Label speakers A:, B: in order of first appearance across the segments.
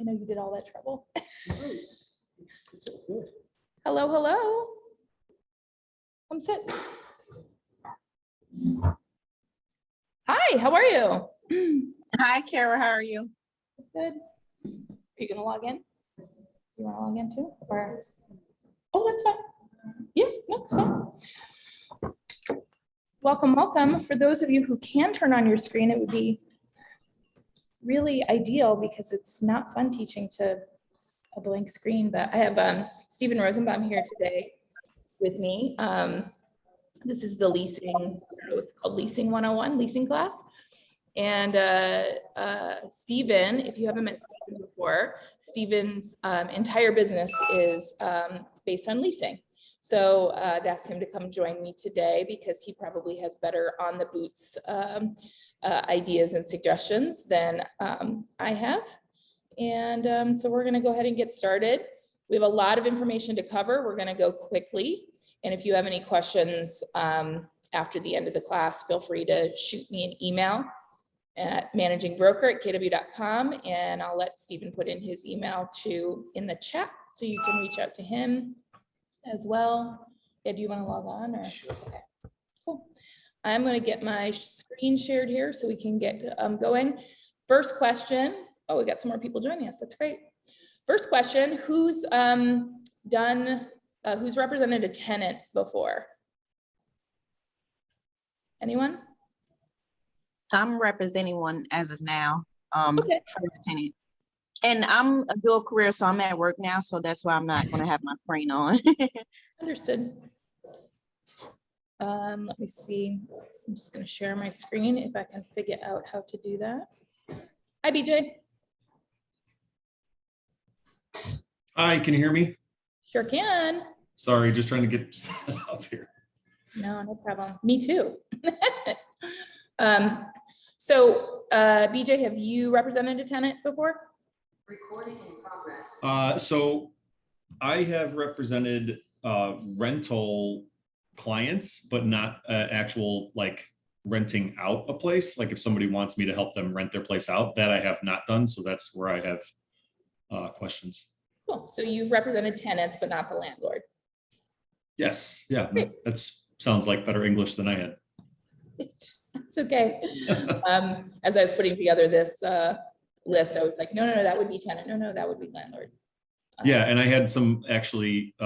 A: I know you did all that trouble.
B: It's so good.
A: Hello, hello. Come sit. Hi, how are you?
C: Hi, Kara. How are you?
A: Good. Are you gonna log in? You wanna log in too? Or? Oh, that's fine. Yeah, no, it's fine. Welcome, welcome. For those of you who can turn on your screen, it would be really ideal because it's not fun teaching to a blank screen, but I have Stephen Rosenbaum here today with me. This is the leasing, it's called Leasing 101, leasing class. And Stephen, if you haven't met Stephen before, Stephen's entire business is based on leasing. So I've asked him to come join me today because he probably has better on the boots ideas and suggestions than I have. And so we're gonna go ahead and get started. We have a lot of information to cover. We're gonna go quickly. And if you have any questions after the end of the class, feel free to shoot me an email at managingbroker@kw.com, and I'll let Stephen put in his email in the chat so you can reach out to him as well. Yeah, do you want to log on or?
B: Sure.
A: Okay, cool. I'm going to get my screen shared here so we can get going. First question. Oh, we got some more people joining us. That's great. First question, who's who's represented a tenant before? Anyone?
C: I'm representing one as of now.
A: Okay.
C: First tenant. And I'm a dual career, so I'm at work now, so that's why I'm not going to have my screen on.
A: Understood. Let me see. I'm just going to share my screen if I can figure out how to do that. Hi, BJ.
D: Hi, can you hear me?
A: Sure can.
D: Sorry, just trying to get set up here.
A: No problem. Me too. BJ, have you represented a tenant before?
E: Recording in progress.
D: So I have represented rental clients, but not actual like renting out a place. Like if somebody wants me to help them rent their place out, that I have not done. So that's where I have questions.
A: Cool. So you've represented tenants, but not the landlord.
D: Yes. Yeah.
A: Great.
D: That sounds like better English than I had.
A: It's okay. As I was putting together this list, I was like, no, that would be tenant. No, that would be landlord.
D: Yeah. And I had some actually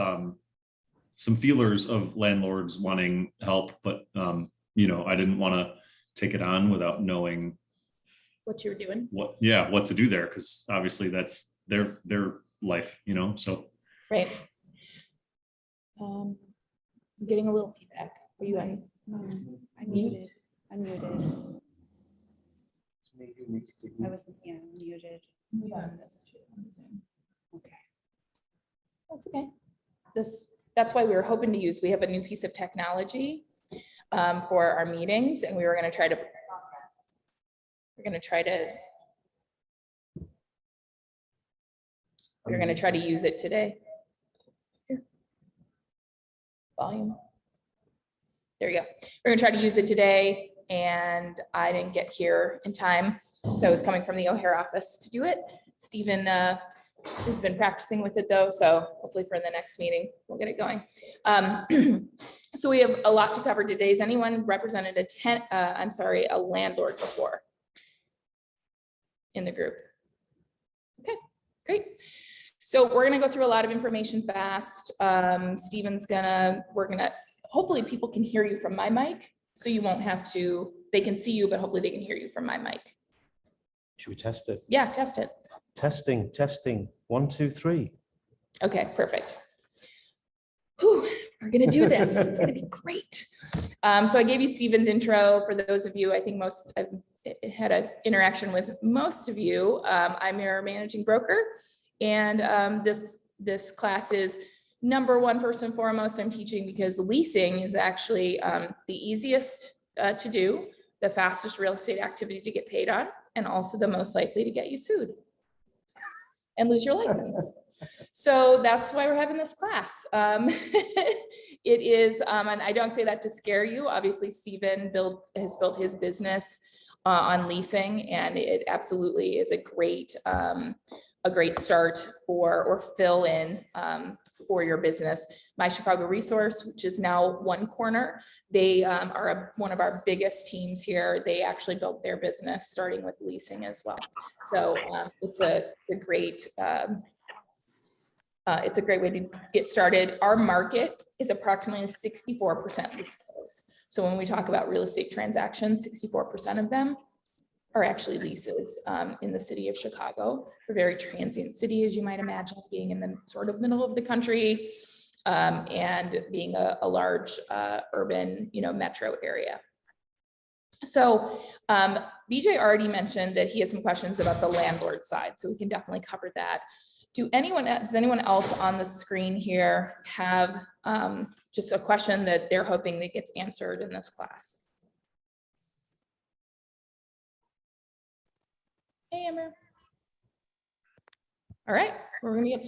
D: some feelers of landlords wanting help, but you know, I didn't want to take it on without knowing
A: what you were doing.
D: What to do there, because obviously that's their life, you know. So
A: right. I'm getting a little feedback. Are you on?
F: I'm muted. I'm muted. I was muted.
A: Mute on this too, on Zoom.
F: Okay.
A: That's okay. That's why we were hoping to use. We have a new piece of technology for our meetings, and we were going to try to. We're going to try to use it today. Here. Volume. There we go. We're going to try to use it today, and I didn't get here in time, so I was coming from the O'Hare office to do it. Stephen has been practicing with it though, so hopefully for the next meeting we'll get it going. So we have a lot to cover today. Has anyone represented a landlord before in the group? Okay, great. So we're gonna go through a lot of information fast. Stephen's we're gonna, hopefully people can hear you from my mic, so you won't have to, they can see you, but hopefully they can hear you from my mic.
B: Should we test it?
A: Yeah, test it.
B: Testing. 1, 2, 3.
A: Okay, perfect. Whew, we're gonna do this. It's gonna be great. So I gave you Stephen's intro. For those of you, I think I've had an interaction with most of you. I'm your managing broker, and this class is number one, first and foremost, I'm teaching because leasing is actually the easiest to do, the fastest real estate activity to get paid on, and also the most likely to get you sued and lose your license. So that's why we're having this class. It is, and I don't say that to scare you. Obviously, Stephen has built his business on leasing, and it absolutely is a great start for, or fill in for your business. My Chicago Resource, which is now One Corner, they are one of our biggest teams here. They actually built their business starting with leasing as well. So it's a great way to get started. Our market is approximately 64% leases. So when we talk about real estate transactions, 64% of them are actually leases in the city of Chicago. A very transient city, as you might imagine, being in the sort of middle of the country and being a large urban, metro area. So BJ already mentioned that he has some questions about the landlord side, so we can definitely cover that. Does anyone else on the screen here have just a question that they're hoping that gets answered in this class? Hey, Amber. All right, we're gonna get,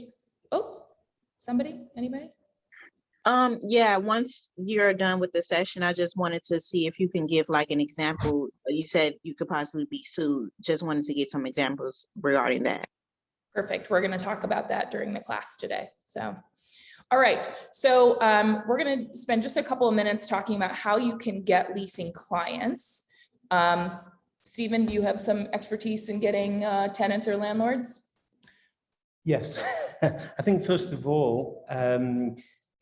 A: anybody?
C: Yeah, once you're done with the session, I just wanted to see if you can give like an example. You said you could possibly be sued. Just wanted to get some examples regarding that.
A: Perfect. We're going to talk about that during the class today. So, all right. So we're going to spend just a couple of minutes talking about how you can get leasing clients. Stephen, do you have some expertise in getting tenants or landlords?
B: Yes, I think first of all,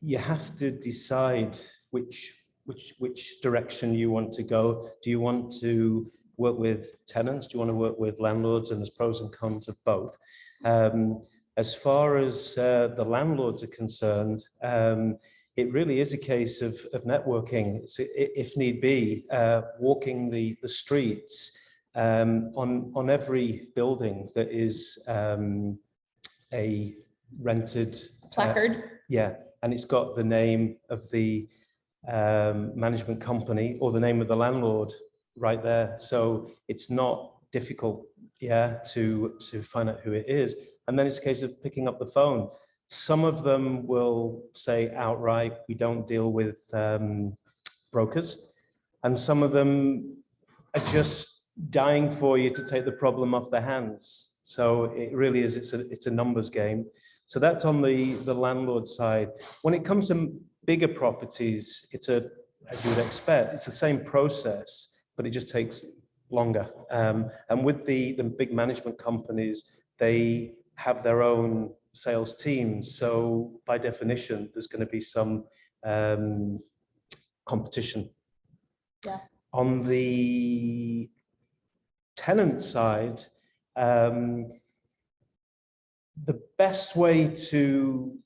B: you have to decide which direction you want to go. Do you want to work with tenants? Do you want to work with landlords? And there's pros and cons of both. As far as the landlords are concerned, it really is a case of networking. It's, if need be, walking the streets on every building that is a rented
A: Placard.
B: Yeah, and it's got the name of the management company or the name of the landlord right there. So it's not difficult, to find out who it is. And then it's a case of picking up the phone. Some of them will say outright, we don't deal with brokers. And some of them are just dying for you to take the problem off their hands. So it really is, it's a numbers game. So that's on the landlord side. When it comes to bigger properties, as you would expect, it's the same process, but it just takes longer. And with the big management companies, they have their own sales teams. So by definition, there's going to be some competition.
A: Yeah.
B: On the tenant side, the best way to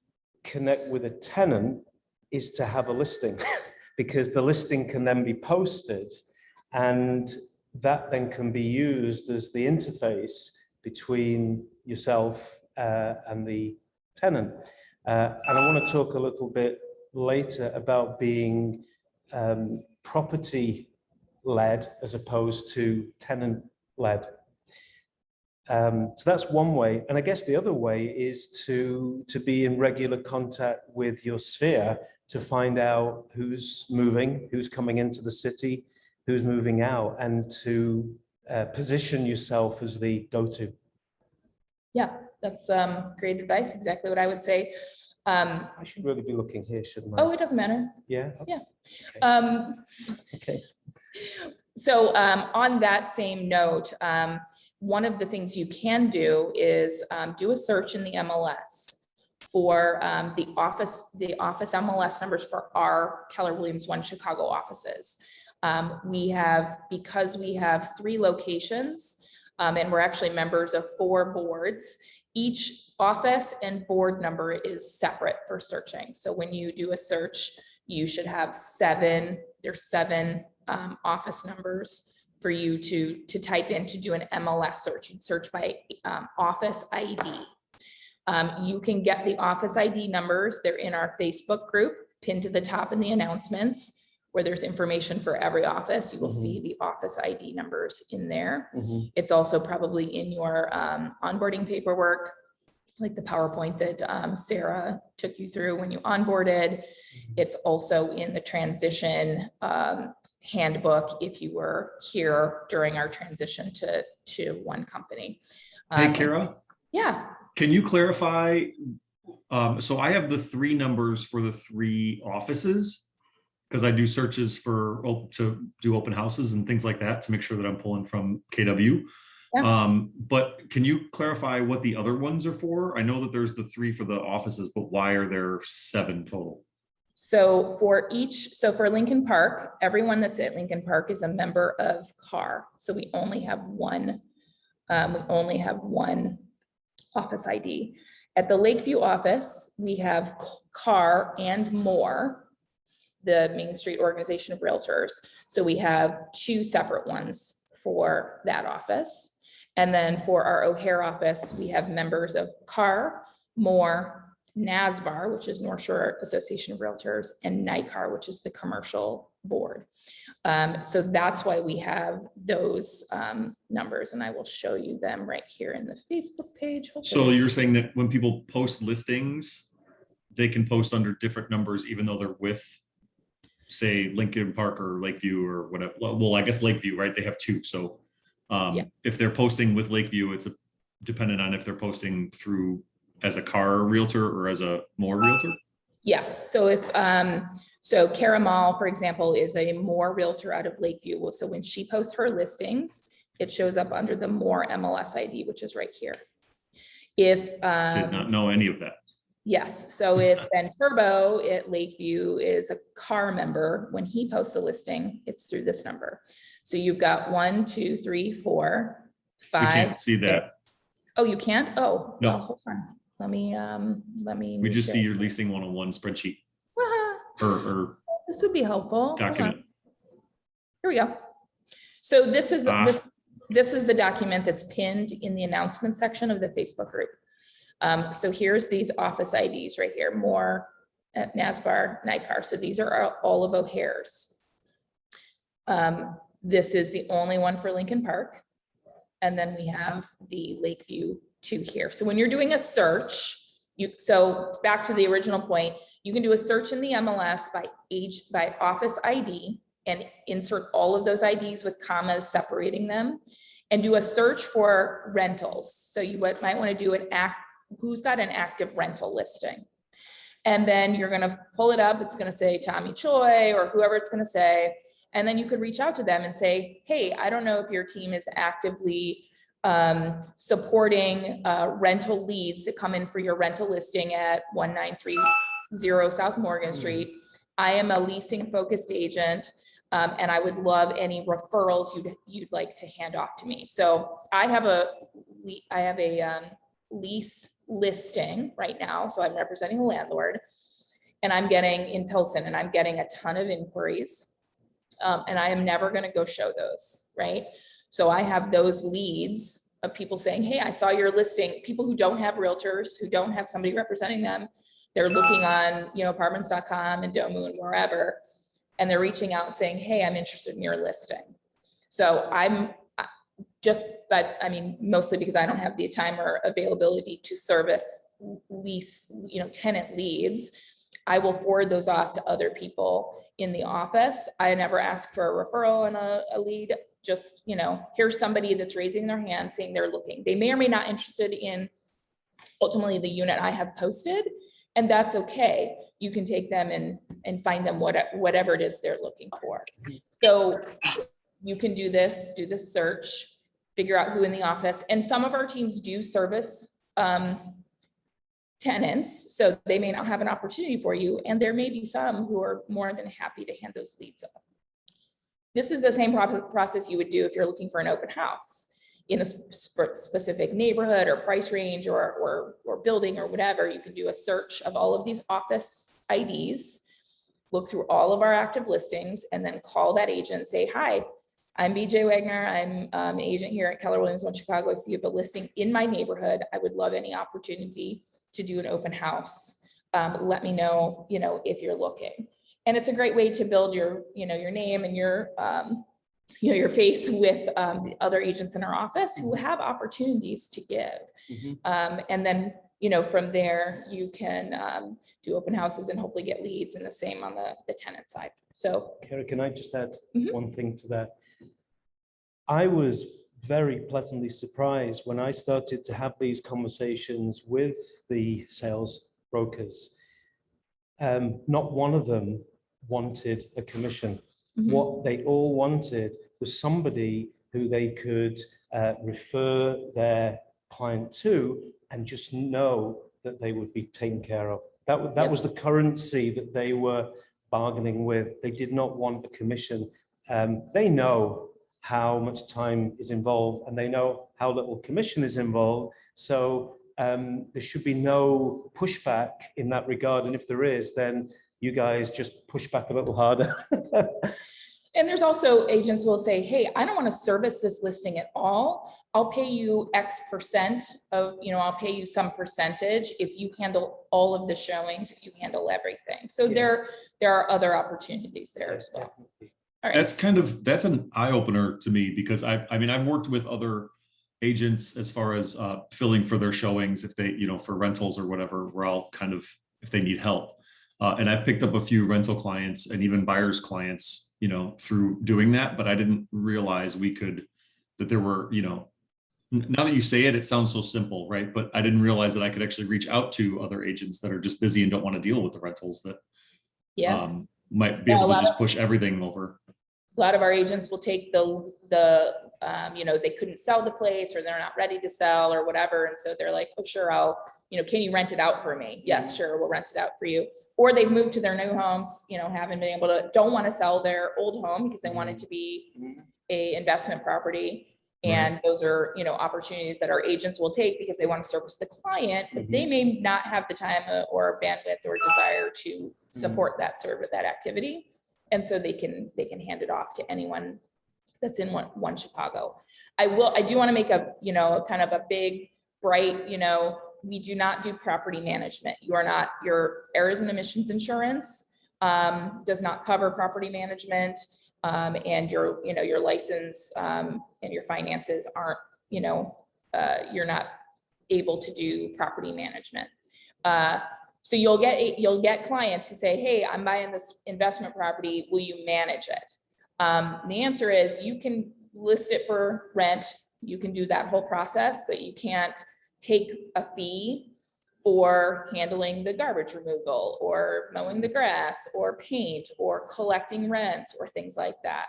B: connect with a tenant is to have a listing because the listing can then be posted and that then can be used as the interface between yourself and the tenant. And I want to talk a little bit later about being property-led as opposed to tenant-led. So that's one way. And I guess the other way is to be in regular contact with your sphere to find out who's moving, who's coming into the city, who's moving out, and to position yourself as the go-to. Yeah,
A: that's great advice. Exactly what I would say.
B: I should really be looking here, shouldn't I?
A: Oh, it doesn't matter.
B: Yeah.
A: Yeah.
B: Okay.
A: So on that same note, one of the things you can do is do a search in the MLS for the office MLS numbers for our Keller Williams One Chicago offices. Because we have 3 locations and we're actually members of 4 boards, each office and board number is separate for searching. So when you do a search, you should have 7 office numbers for you to type in to do an MLS search. You'd search by office ID. You can get the office ID numbers. They're in our Facebook group, pinned to the top in the announcements, where there's information for every office. You will see the office ID numbers in there. It's also probably in your onboarding paperwork, like the PowerPoint that Sarah took you through when you onboarded. It's also in the transition handbook if you were here during our transition to one company.
D: Hey, Kara,
A: Yeah,
D: can you clarify? So I have the 3 numbers for the 3 offices because I do searches to do open houses and things like that to make sure that I'm pulling from KW.
A: Yeah.
D: But can you clarify what the other ones are for? I know that there's the 3 for the offices, but why are there 7 total?
A: so for Lincoln Park, everyone that's at Lincoln Park is a member of CAR. So we only have one office ID. At the Lakeview office, we have CAR and more, the Main Street Organization of Realtors. So we have 2 separate ones for that office. And then for our O'Hare office, we have members of CAR, more, NASBAR, which is North Shore Association of Realtors, and NICAR, which is the commercial board. So that's why we have those numbers, and I will show you them right here in the Facebook page.
D: So you're saying that when people post listings, they can post under different numbers, even though they're with, say, Lincoln Park or Lakeview or whatever. Well, I guess Lakeview, right? They have 2. So if they're posting with Lakeview, it's dependent on if they're posting through as a CAR realtor or as a more realtor.
A: Yes, so if, so Kara Mall, for example, is a more realtor out of Lakeview. So when she posts her listings, it shows up under the more MLS ID, which is right here. If,
D: Did not know any of that.
A: yes, so if Ben Turbo at Lakeview is a CAR member, when he posts a listing, it's through this number. So you've got 1, 2, 3, 4, 5.
D: We can't see that.
A: Oh, you can't? Oh,
D: No.
A: well, hold on. Let me.
D: We just
A: share.
D: see your leasing 101 spreadsheet or
A: This would be helpful. Hold on.
D: document.
A: Here we go. So this is,
D: Ah.
A: this is the document that's pinned in the announcement section of the Facebook group. So here's these office IDs right here, more at NASBAR, NICAR. So these are all of O'Hare's. This is the only one for Lincoln Park. And then we have the Lakeview 2 here. So when you're doing a search, so back to the original point, you can do a search in the MLS by office ID and insert all of those IDs with commas separating them and do a search for rentals. So you might want to do who's got an active rental listing. And then you're going to pull it up. It's going to say Tommy Choi or whoever it's going to say. And then you could reach out to them and say, hey, I don't know if your team is actively supporting rental leads that come in for your rental listing at 1930 South Morgan Street. I am a leasing focused agent, and I would love any referrals you'd like to hand off to me. So I have a lease listing right now. So I'm representing a landlord, and I'm getting in Pilsen, and I'm getting a ton of inquiries. And I am never going to go show those, right? So I have those leads of people saying, hey, I saw your listing, people who don't have realtors, who don't have somebody representing them. They're looking on, apartments.com and Domu and wherever, and they're reaching out saying, hey, I'm interested in your listing. So mostly because I don't have the time or availability to service lease, tenant leads, I will forward those off to other people in the office. I never ask for a referral on a lead. Just, here's somebody that's raising their hand saying they're looking. They may or may not interested in ultimately the unit I have posted, and that's okay. You can take them and find them whatever it is they're looking for. So you can do this search, figure out who in the office, and some of our teams do service tenants, so they may not have an opportunity for you, and there may be some who are more than happy to hand those leads off. This is the same process you would do if you're looking for an open house in a specific neighborhood or price range or building or whatever. You can do a search of all of these office IDs, look through all of our active listings, and then call that agent and say, hi, I'm BJ Wagner. I'm an agent here at Keller Williams One Chicago. I see you have a listing in my neighborhood. I would love any opportunity to do an open house. Let me know, if you're looking. And it's a great way to build your name and your face with the other agents in our office who have opportunities to give. And then from there, you can do open houses and hopefully get leads, and the same on the tenant side. So,
B: Kara, can I just add
A: Mhm.
B: one thing to that? I was very pleasantly surprised when I started to have these conversations with the sales brokers. Not one of them wanted a commission.
A: mhm,
B: What they all wanted was somebody who they could refer their client to and just know that they would be taken care of. That
A: Yep.
B: was the currency that they were bargaining with. They did not want a commission. They know how much time is involved and they know how little commission is involved. So there should be no pushback in that regard. And if there is, then you guys just push back a little harder.
A: And there's also agents who will say, hey, I don't want to service this listing at all. I'll pay you X% of, I'll pay you some percentage if you handle all of the showings, if you handle everything. So
B: Yeah.
A: there are other opportunities there as well.
B: Definitely.
A: All right.
D: That's an eye opener to me, because I've worked with other agents as far as filling for their showings, if they, for rentals or whatever, where I'll kind of, if they need help. And I've picked up a few rental clients and even buyers clients, through doing that, but I didn't realize that there were, now that you say it, it sounds so simple, right? But I didn't realize that I could actually reach out to other agents that are just busy and don't want to deal with the rentals that
A: Yeah.
D: might be
A: Yeah,
D: able to just push everything over.
A: A lot of our agents will take they couldn't sell the place or they're not ready to sell or whatever. And so they're like, oh, sure, can you rent it out for me? Yes, sure, we'll rent it out for you. Or they've moved to their new homes, haven't been able to, don't want to sell their old home because they want it to be a investment property. And those are, opportunities that our agents will take because they want to service the client, but they may not have the time or bandwidth or desire to support that activity. And so they can hand it off to anyone that's in one Chicago. I do want to make a, kind of a big, bright, we do not do property management. Your errors and omissions insurance does not cover property management, and your license and your finances aren't, you're not able to do property management. So you'll get clients who say, hey, I'm buying this investment property, will you manage it? The answer is you can list it for rent, you can do that whole process, but you can't take a fee for handling the garbage removal or mowing the grass or paint or collecting rents or things like that.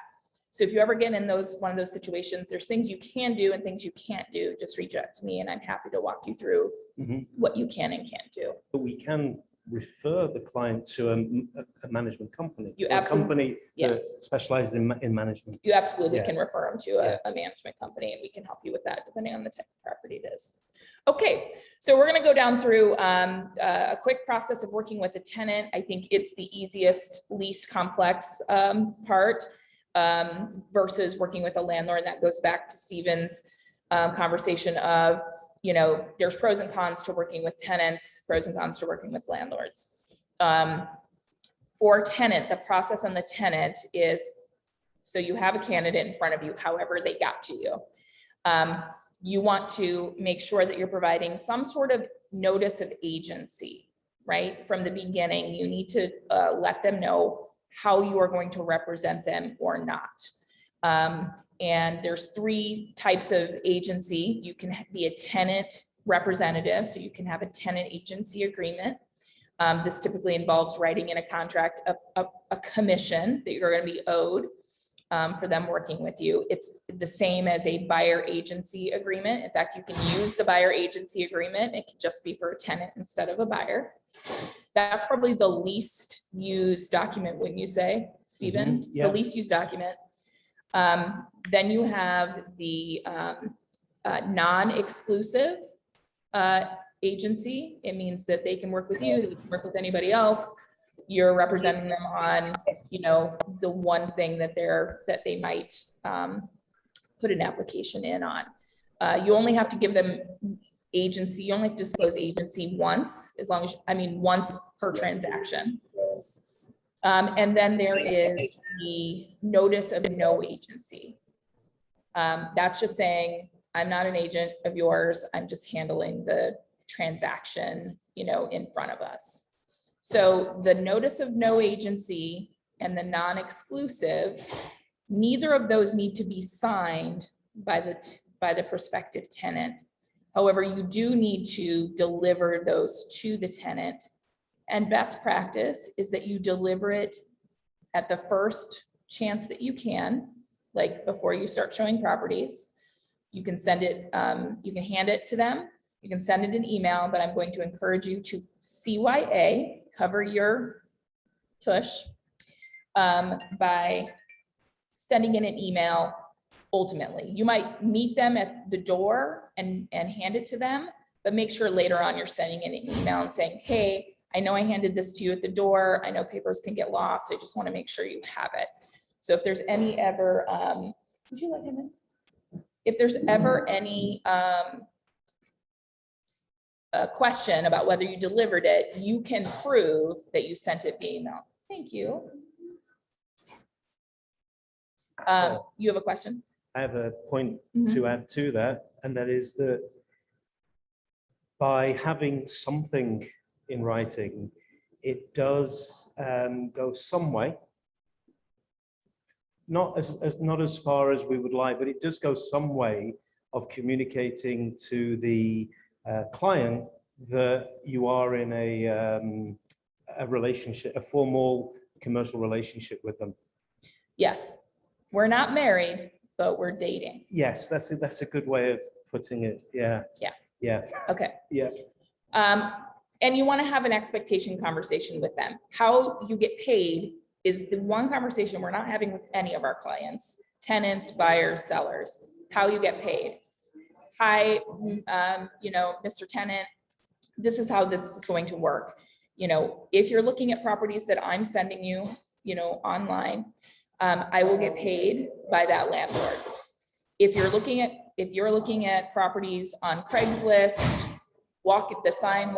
A: So if you ever get in one of those situations, there's things you can do and things you can't do. Just reach out to me and I'm happy to walk you through what you can and can't do.
B: But we can refer the client to a management company.
A: You
B: or a
A: absolutely-
B: company that
A: yes.
B: specializes in management.
A: You absolutely
B: Yeah.
A: can refer them to a management company and we can help you with that depending on the type of property it is. Okay, so we're going to go down through a quick process of working with a tenant. I think it's the easiest, least complex part versus working with a landlord. That goes back to Stephen's conversation of, there's pros and cons to working with tenants, pros and cons to working with landlords. For tenant, the process on the tenant is, so you have a candidate in front of you, however they got to you. You want to make sure that you're providing some sort of notice of agency, right? From the beginning, you need to let them know how you are going to represent them or not. And there's 3 types of agency. You can be a tenant representative, so you can have a tenant agency agreement. This typically involves writing in a contract a commission that you're going to be owed for them working with you. It's the same as a buyer agency agreement. In fact, you can use the buyer agency agreement. It can just be for a tenant instead of a buyer. That's probably the least used document, wouldn't you say, Stephen? It's
B: Yeah.
A: the least used document. Then you have the non-exclusive agency. It means that they can work with you, they can work with anybody else. You're representing them on, the one thing that they might put an application in on. You only have to give them agency. You only have to disclose agency once, once per transaction. And then there is the notice of no agency. That's just saying, I'm not an agent of yours. I'm just handling the transaction, in front of us. So the notice of no agency and the non-exclusive, neither of those need to be signed by the prospective tenant. However, you do need to deliver those to the tenant. And best practice is that you deliver it at the first chance that you can, like before you start showing properties. You can send it, you can hand it to them. You can send it an email, but I'm going to encourage you to CYA, cover your tush, by sending in an email. Ultimately, you might meet them at the door and hand it to them, but make sure later on you're sending in an email and saying, hey, I know I handed this to you at the door. I know papers can get lost. I just want to make sure you have it. So if there's any ever, would you let him in? If there's ever any question about whether you delivered it, you can prove that you sent it via email. Thank you. You have a question?
B: I have a point
A: Mhm.
B: to add to that, and that is that by having something in writing, it does go some way. Not as far as we would like, but it does go some way of communicating to the client that you are in a relationship, a formal commercial relationship with them.
A: Yes, we're not married, but we're dating.
B: Yes, that's a good way of putting it. Yeah.
A: Yeah.
B: Yeah.
A: Okay.
B: Yeah.
A: And you want to have an expectation conversation with them. How you get paid is the one conversation we're not having with any of our clients, tenants, buyers, sellers. How you get paid. Hi, Mr. Tenant, this is how this is going to work. If you're looking at properties that I'm sending you, online, I will get paid by that landlord. If you're looking at properties on Craigslist, the sign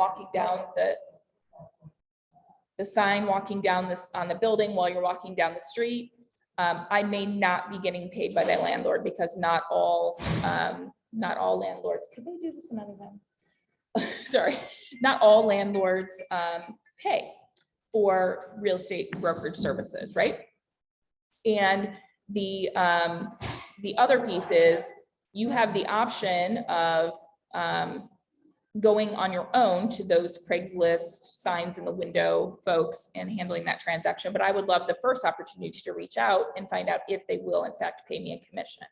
A: walking down this on the building while you're walking down the street, I may not be getting paid by that landlord because not all landlords, could they do this another time? Sorry, not all landlords pay for real estate brokerage services, right? And the other piece is you have the option of going on your own to those Craigslist signs in the window folks and handling that transaction. But I would love the first opportunity to reach out and find out if they will in fact pay me a commission.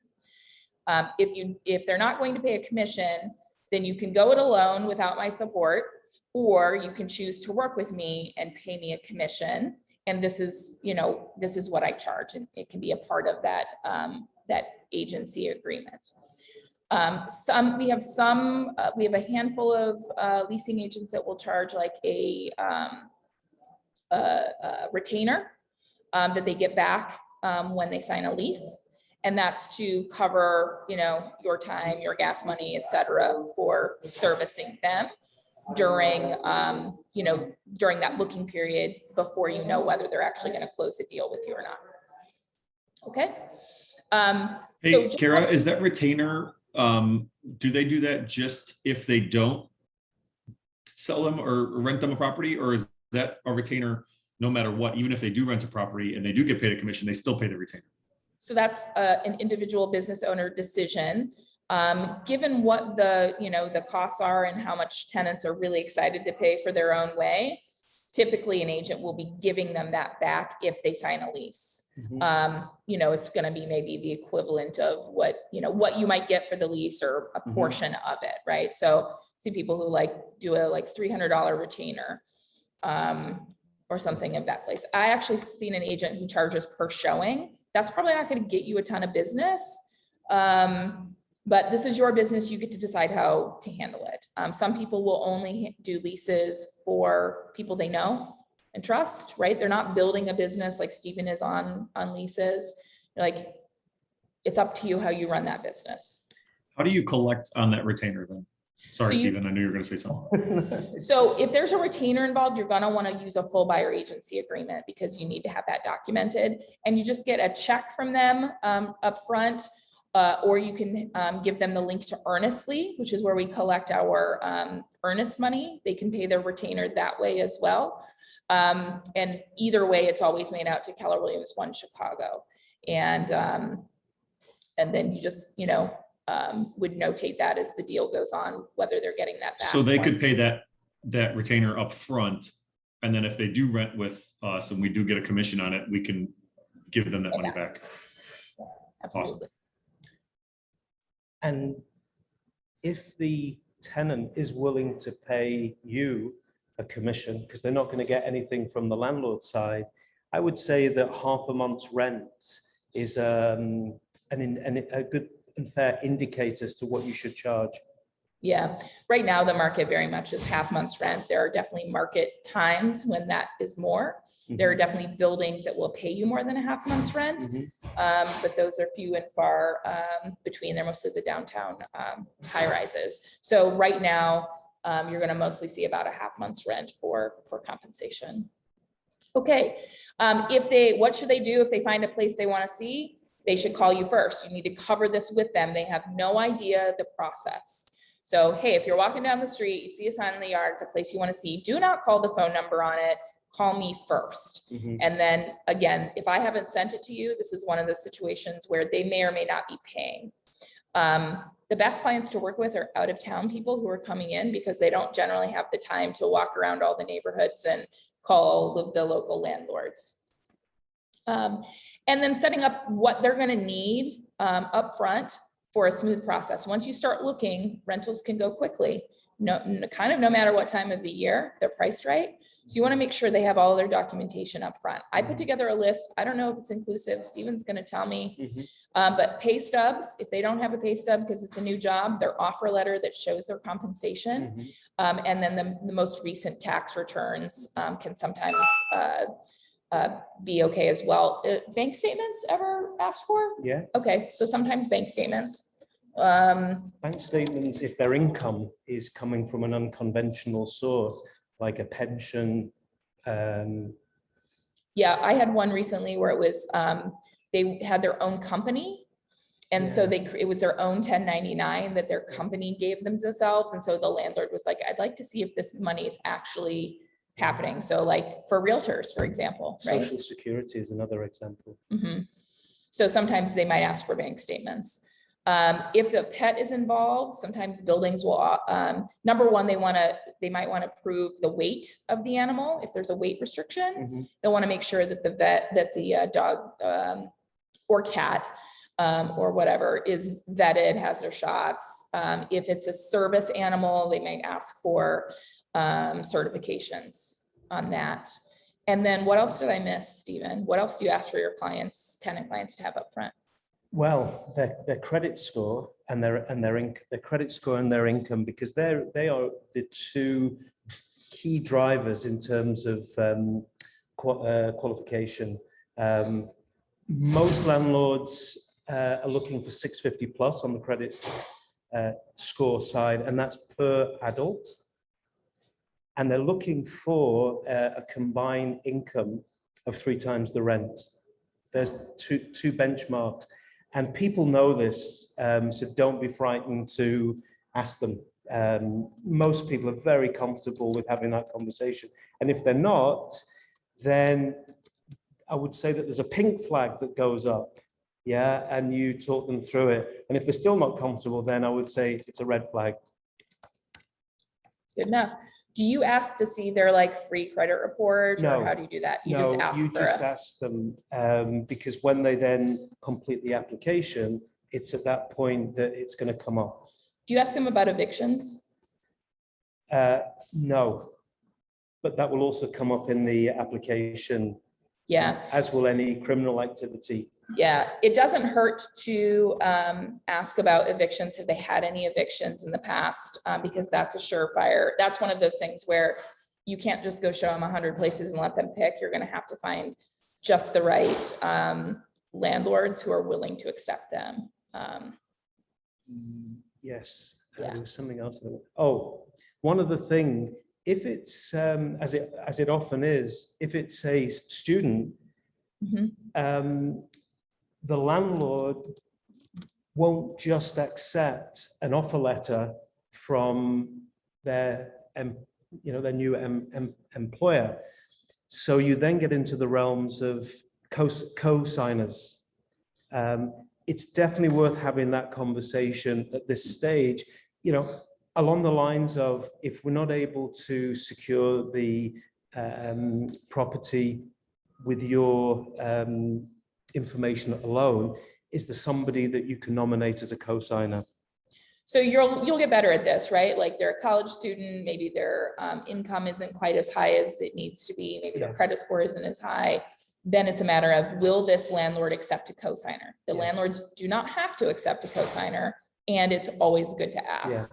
A: If they're not going to pay a commission, then you can go it alone without my support, or you can choose to work with me and pay me a commission. And this is what I charge, and it can be a part of that agency agreement. We have a handful of leasing agents that will charge like a retainer that they get back when they sign a lease. And that's to cover, your time, your gas money, et cetera, for servicing them during, during that booking period before you know whether they're actually going to close a deal with you or not. Okay.
D: Hey, Kara, is that retainer, do they do that just if they don't sell them or rent them a property, or is that a retainer no matter what? Even if they do rent a property and they do get paid a commission, they still pay the retainer?
A: So that's an individual business owner decision. Given what the costs are and how much tenants are really excited to pay for their own way, typically an agent will be giving them that back if they sign a lease.
B: Mm-hmm.
A: It's going to be maybe the equivalent of what you might get for the lease or a portion of it, right? So see people who do a $300 retainer or something of that place. I actually seen an agent who charges per showing. That's probably not going to get you a ton of business. But this is your business. You get to decide how to handle it. Some people will only do leases for people they know and trust, right? They're not building a business like Stephen is on leases. It's up to you how you run that business.
D: How do you collect on that retainer then? Sorry,
A: So
D: Stephen, I knew you were going to say something.
A: So if there's a retainer involved, you're going to want to use a full buyer agency agreement because you need to have that documented, and you just get a check from them up front. Or you can give them the link to Earnestly, which is where we collect our earnest money. They can pay their retainer that way as well. And either way, it's always made out to Keller Williams 1 Chicago. And then you just, would notate that as the deal goes on, whether they're getting that back.
D: So they could pay that retainer up front, and then if they do rent with us and we do get a commission on it, we can give them that money back.
A: Absolutely.
B: And if the tenant is willing to pay you a commission, because they're not going to get anything from the landlord side, I would say that half a month's rent is a good and fair indicator as to what you should charge.
A: Yeah, right now the market very much is half month's rent. There are definitely market times when that is more. There are definitely buildings that will pay you more than a half month's rent, but those are few and far between. They're mostly the downtown high rises. So right now, you're going to mostly see about a half month's rent for compensation. Okay, what should they do if they find a place they want to see? They should call you first. You need to cover this with them. They have no idea the process. So, hey, if you're walking down the street, you see a sign in the yard, it's a place you want to see, do not call the phone number on it. Call me first. And then again, if I haven't sent it to you, this is one of the situations where they may or may not be paying. The best clients to work with are out of town people who are coming in because they don't generally have the time to walk around all the neighborhoods and call all of the local landlords. And then setting up what they're going to need up front for a smooth process. Once you start looking, rentals can go quickly. Kind of no matter what time of the year, they're priced right. So you want to make sure they have all their documentation up front. I put together a list. I don't know if it's inclusive. Steven's going to tell me. But pay stubs, if they don't have a pay stub because it's a new job, their offer letter that shows their compensation. And then the most recent tax returns can sometimes be okay as well. Bank statements ever asked for?
B: Yeah.
A: Okay, so sometimes bank statements.
B: Bank statements, if their income is coming from an unconventional source, like a pension.
A: Yeah, I had one recently where it was, they had their own company. And so it was their own 1099 that their company gave them themselves. And so the landlord was like, I'd like to see if this money is actually happening. So like for realtors, for example, right?
B: Social Security is another example.
A: So sometimes they might ask for bank statements. If the pet is involved, sometimes buildings will, number one, they might want to prove the weight of the animal. If there's a weight restriction, they'll want to make sure that the dog or cat or whatever is vetted, has their shots. If it's a service animal, they might ask for certifications on that. And then what else did I miss, Stephen? What else do you ask for your tenant clients to have up front?
B: Well, their credit score and their credit score and their income, because they are the two key drivers in terms of qualification. Most landlords are looking for 650 plus on the credit score side, and that's per adult. And they're looking for a combined income of 3 times the rent. There's two benchmarks, and people know this, so don't be frightened to ask them. Most people are very comfortable with having that conversation. And if they're not, then I would say that there's a pink flag that goes up, yeah, and you talk them through it. And if they're still not comfortable, then I would say it's a red flag.
A: Good enough. Do you ask to see their free credit report?
B: No.
A: Or how do you do that? You
B: No,
A: just ask
B: you
A: for
B: just ask them, because when they then complete the application, it's at that point that it's going to come up.
A: Do you ask them about evictions?
B: No, but that will also come up in the application,
A: Yeah.
B: as will any criminal activity.
A: Yeah, it doesn't hurt to ask about evictions. Have they had any evictions in the past? Because that's a surefire. That's one of those things where you can't just go show them 100 places and let them pick. You're going to have to find just the right landlords who are willing to accept them.
B: Yes,
A: Yeah.
B: there was something else. Oh, one other thing, if it's, as it often is, if it's a student,
A: Mhm.
B: the landlord won't just accept an offer letter from their, their new employer. So you then get into the realms of co-signers. It's definitely worth having that conversation at this stage, along the lines of, if we're not able to secure the property with your information alone, is there somebody that you can nominate as a co-signer?
A: So you'll get better at this, right? Like they're a college student, maybe their income isn't quite as high as it needs to be, maybe their credit score isn't as high. Then it's a matter of, will this landlord accept a co-signer? The landlords do not have to accept a co-signer, and it's always good to ask.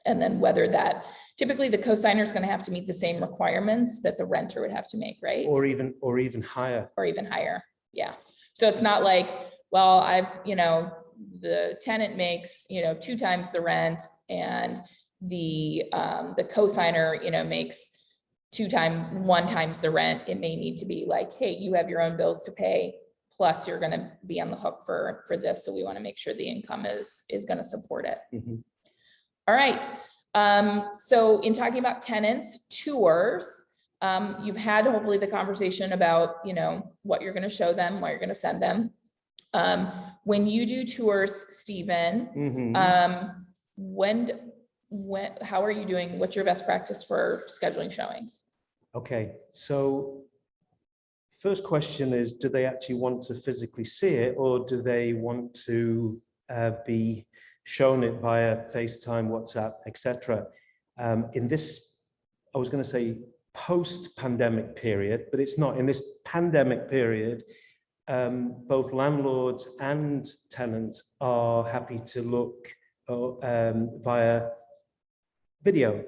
A: And then whether that, typically the co-signer is going to have to meet the same requirements that the renter would have to make, right?
B: Or even higher.
A: Or even higher, yeah. So it's not like, well, the tenant makes, 2 times the rent, and the co-signer, makes 1 times the rent. It may need to be like, hey, you have your own bills to pay, plus you're going to be on the hook for this. So we want to make sure the income is going to support it.
B: Mm-hmm.
A: All right. So in talking about tenants, tours, you've had hopefully the conversation about, what you're going to show them, what you're going to send them. When you do tours, Stephen, how are you doing? What's your best practice for scheduling showings?
B: Okay, so first question is, do they actually want to physically see it, or do they want to be shown it via FaceTime, WhatsApp, etc.? In this, I was going to say post-pandemic period, but it's not. In this pandemic period, both landlords and tenants are happy to look via video.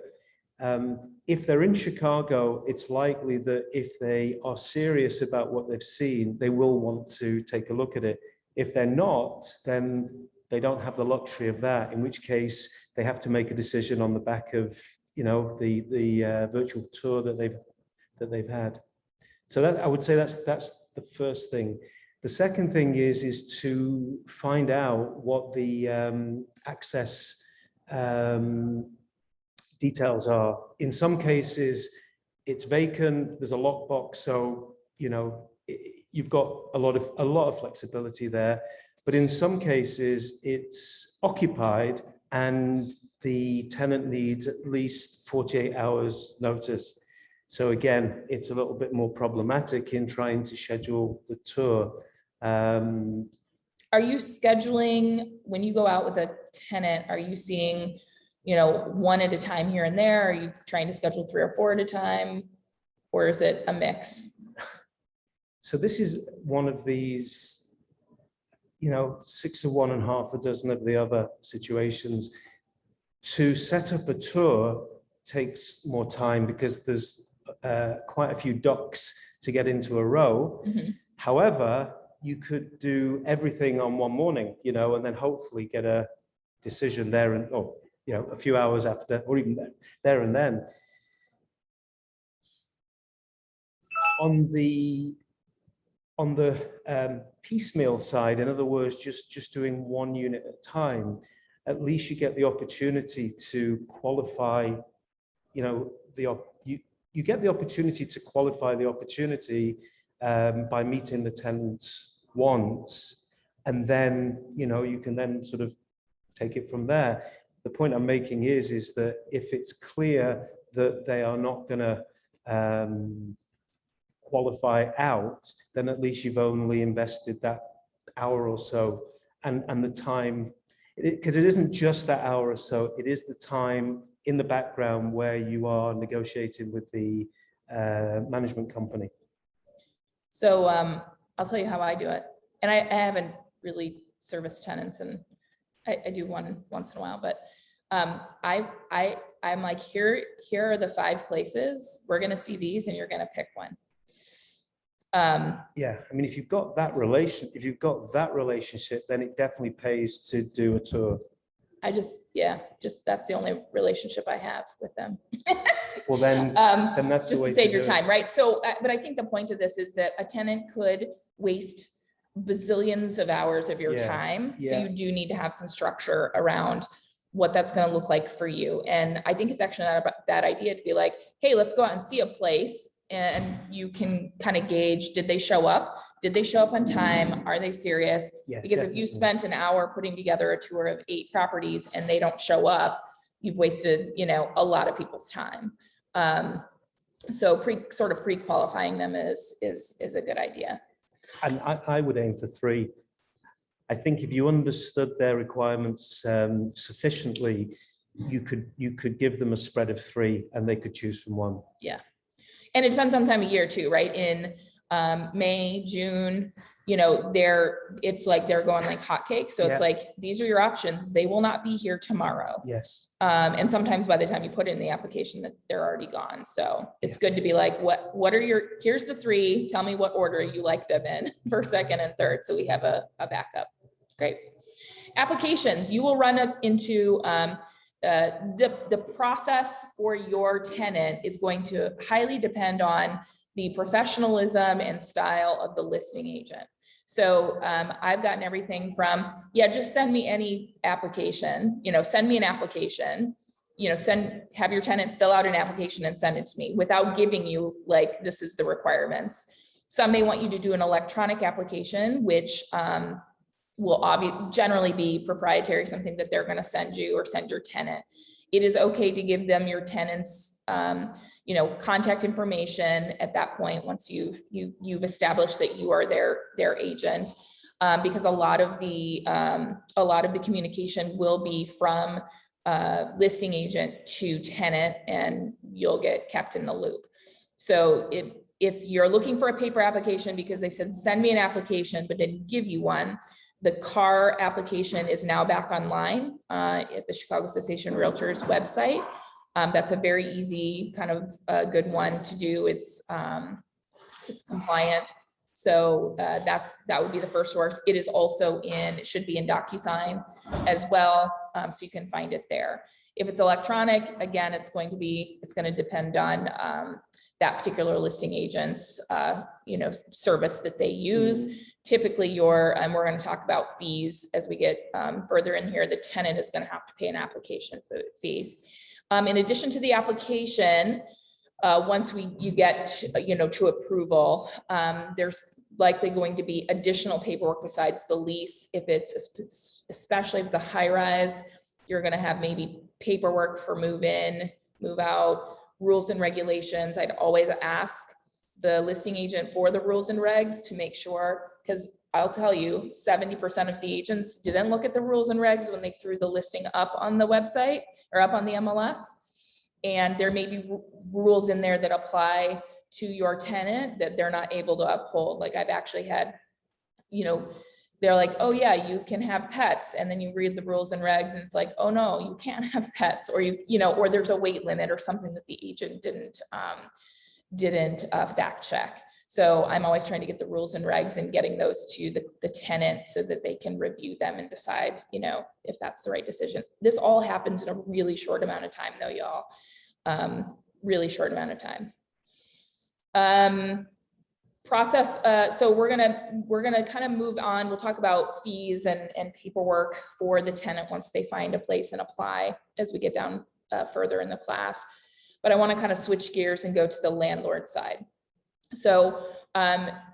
B: If they're in Chicago, it's likely that if they are serious about what they've seen, they will want to take a look at it. If they're not, then they don't have the luxury of that, in which case they have to make a decision on the back of, the virtual tour that they've had. So that, I would say that's the first thing. The second thing is to find out what the access details are. In some cases, it's vacant. There's a lockbox, so you've got a lot of flexibility there. But in some cases, it's occupied, and the tenant needs at least 48 hours notice. So again, it's a little bit more problematic in trying to schedule the tour.
A: Are you scheduling, when you go out with a tenant, are you seeing, 1 at a time here and there? Are you trying to schedule 3 or 4 at a time? Or is it a mix?
B: So this is one of these, 6 of one and half a dozen of the other situations. To set up a tour takes more time because there's quite a few ducks to get into a row.
A: Mm-hmm.
B: However, you could do everything on one morning, and then hopefully get a decision there and, a few hours after, or even there and then. On the piecemeal side, in other words, just doing 1 unit at a time, at least you get the opportunity to qualify, you get the opportunity to qualify the opportunity by meeting the tenants once, and then, you can then sort of take it from there. The point I'm making is that if it's clear that they are not going to qualify out, then at least you've only invested that hour or so, and the time, because it isn't just that hour or so, it is the time in the background where you are negotiating with the management company.
A: So I'll tell you how I do it. And I haven't really serviced tenants, and I do one once in a while, but I'm like, here are the 5 places. We're going to see these, and you're going to pick one.
B: Yeah, I mean, if you've got that relationship, then it definitely pays to do a tour.
A: That's the only relationship I have with them.
B: Well, then that's
A: just
B: the way
A: to save
B: to
A: your
B: do
A: time,
B: it.
A: right? So, but I think the point of this is that a tenant could waste bazillions of hours of your
B: Yeah,
A: time. So
B: yeah.
A: you do need to have some structure around what that's going to look like for you. And I think it's actually not a bad idea to be like, hey, let's go out and see a place. And you can kind of gauge, did they show up? Did they show up on time? Are they serious?
B: Yeah,
A: Because if you
B: definitely.
A: spent an hour putting together a tour of 8 properties and they don't show up, you've wasted, you know, a lot of people's time. So pre-qualifying them is a good idea.
B: And I would aim for 3. I think if you understood their requirements sufficiently, you could give them a spread of 3 and they could choose from 1.
A: Yeah. And it depends on time of year too, right? In May, June, you know, it's like they're going like hotcakes. So
B: Yeah.
A: it's like, these are your options. They will not be here tomorrow.
B: Yes.
A: And sometimes by the time you put it in the application, that they're already gone. So it's good to be like, what are here's the 3, tell me what order you like them in, first, second, and third. So we have a backup. Great. Applications, you will run into the process for your tenant is going to highly depend on the professionalism and style of the listing agent. So I've gotten everything from, yeah, just send me any application, you know, send me an application, you know, have your tenant fill out an application and send it to me without giving you like, this is the requirements. Some may want you to do an electronic application, which will generally be proprietary, something that they're going to send you or send your tenant. It is okay to give them your tenant's, you know, contact information at that point once you've established that you are their agent, because a lot of the communication will be from listing agent to tenant, and you'll get kept in the loop. So if you're looking for a paper application because they said send me an application but didn't give you one, the CAR application is now back online at the Chicago Association of Realtors website. That's a very easy kind of good one to do. It's compliant. So that would be the first source. It is also it should be in DocuSign as well. So you can find it there. If it's electronic, again, it's going to depend on that particular listing agent's, you know, service that they use. Typically we're going to talk about fees as we get further in here. The tenant is going to have to pay an application fee. In addition to the application, once you get, you know, to approval, there's likely going to be additional paperwork besides the lease. If especially if it's a high rise, you're going to have maybe paperwork for move in, move out, rules and regulations. I'd always ask the listing agent for the rules and regs to make sure, because I'll tell you, 70% of the agents didn't look at the rules and regs when they threw the listing up on the website or up on the MLS. And there may be rules in there that apply to your tenant that they're not able to uphold. Like I've actually had, you know, they're like, oh yeah, you can have pets. And then you read the rules and regs and it's like, oh no, you can't have pets, or you know, or there's a weight limit or something that the agent didn't fact check. So I'm always trying to get the rules and regs and getting those to the tenant so that they can review them and decide, you know, if that's the right decision. This all happens in a really short amount of time though, y'all. Really short amount of time. Process. So we're gonna kind of move on. We'll talk about fees and paperwork for the tenant once they find a place and apply as we get down further in the class. But I want to kind of switch gears and go to the landlord side. So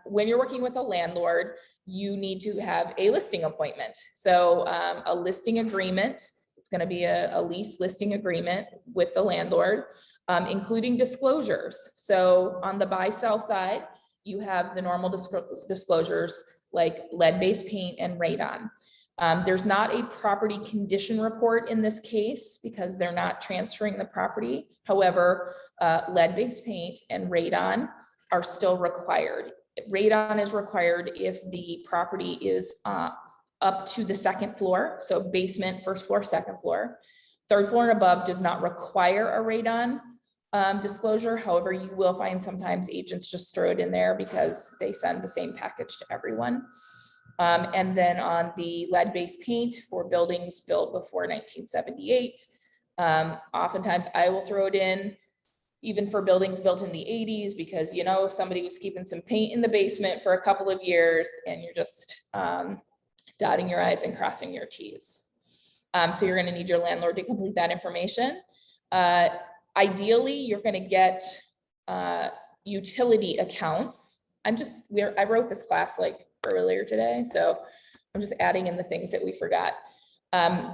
A: when you're working with a landlord, you need to have a listing appointment. So a listing agreement, it's going to be a lease listing agreement with the landlord, including disclosures. So on the buy-sell side, you have the normal disclosures like lead-based paint and radon. There's not a property condition report in this case because they're not transferring the property. However, lead-based paint and radon are still required. Radon is required if the property is up to the second floor. So basement, first floor, second floor. Third floor and above does not require a radon disclosure. However, you will find sometimes agents just throw it in there because they send the same package to everyone. And then on the lead-based paint for buildings built before 1978, oftentimes I will throw it in. even for buildings built in the 80s, because, you know, somebody was keeping some paint in the basement for a couple of years and you're just dotting your I's and crossing your T's. So you're gonna need your landlord to complete that information. Ideally, you're gonna get utility accounts. I wrote this class like earlier today, so I'm just adding in the things that we forgot.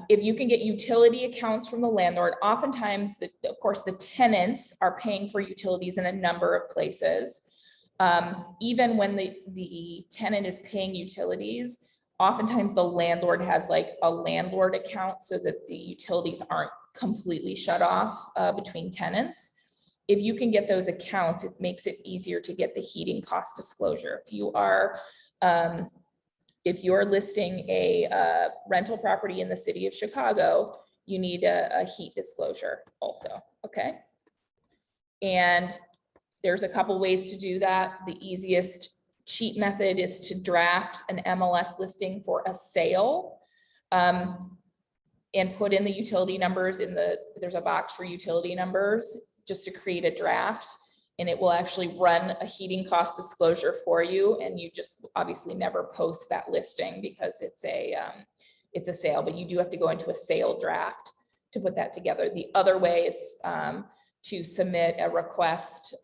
A: If you can get utility accounts from the landlord, oftentimes, of course, the tenants are paying for utilities in a number of places. Even when the tenant is paying utilities, oftentimes the landlord has like a landlord account so that the utilities aren't completely shut off between tenants. If you can get those accounts, it makes it easier to get the heating cost disclosure. If you're listing a rental property in the city of Chicago, you need a heat disclosure also, okay? And there's a couple ways to do that. The easiest cheap method is to draft an MLS listing for a sale and put in the utility numbers there's a box for utility numbers just to create a draft, and it will actually run a heating cost disclosure for you. And you just obviously never post that listing because it's a sale, but you do have to go into a sale draft to put that together. The other way is to submit a request.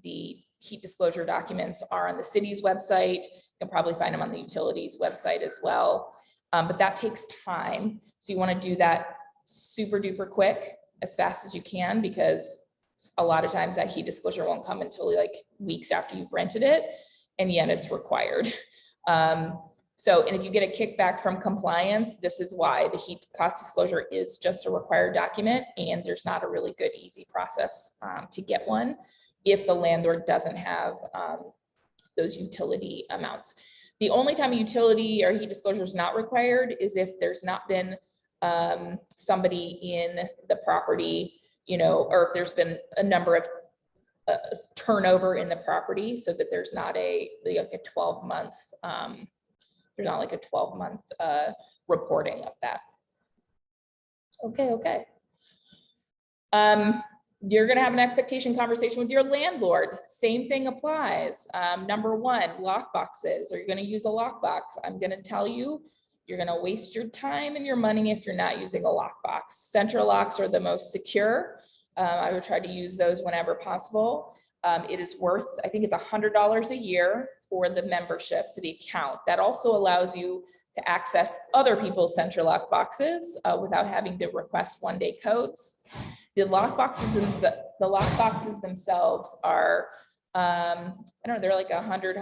A: The heat disclosure documents are on the city's website. You can probably find them on the utilities website as well. But that takes time. So you want to do that super duper quick, as fast as you can, because a lot of times that heat disclosure won't come until like weeks after you've rented it, and yet it's required. And if you get a kickback from compliance, this is why the heat cost disclosure is just a required document, and there's not a really good, easy process to get one if the landlord doesn't have those utility amounts. The only time a utility or heat disclosure is not required is if there's not been somebody in the property, you know, or if there's been a number of turnover in the property, so that there's not like a 12-month, there's not like a 12-month reporting of that. Okay. You're gonna have an expectation conversation with your landlord. Same thing applies. Number one, lock boxes. Are you gonna use a lockbox? I'm gonna tell you, you're gonna waste your time and your money if you're not using a lockbox. Central locks are the most secure. I would try to use those whenever possible. It is worth, I think it's $100 a year for the membership, for the account. That also allows you to access other people's central lock boxes without having to request one-day codes. The lock boxes themselves are, I don't know, they're like $100,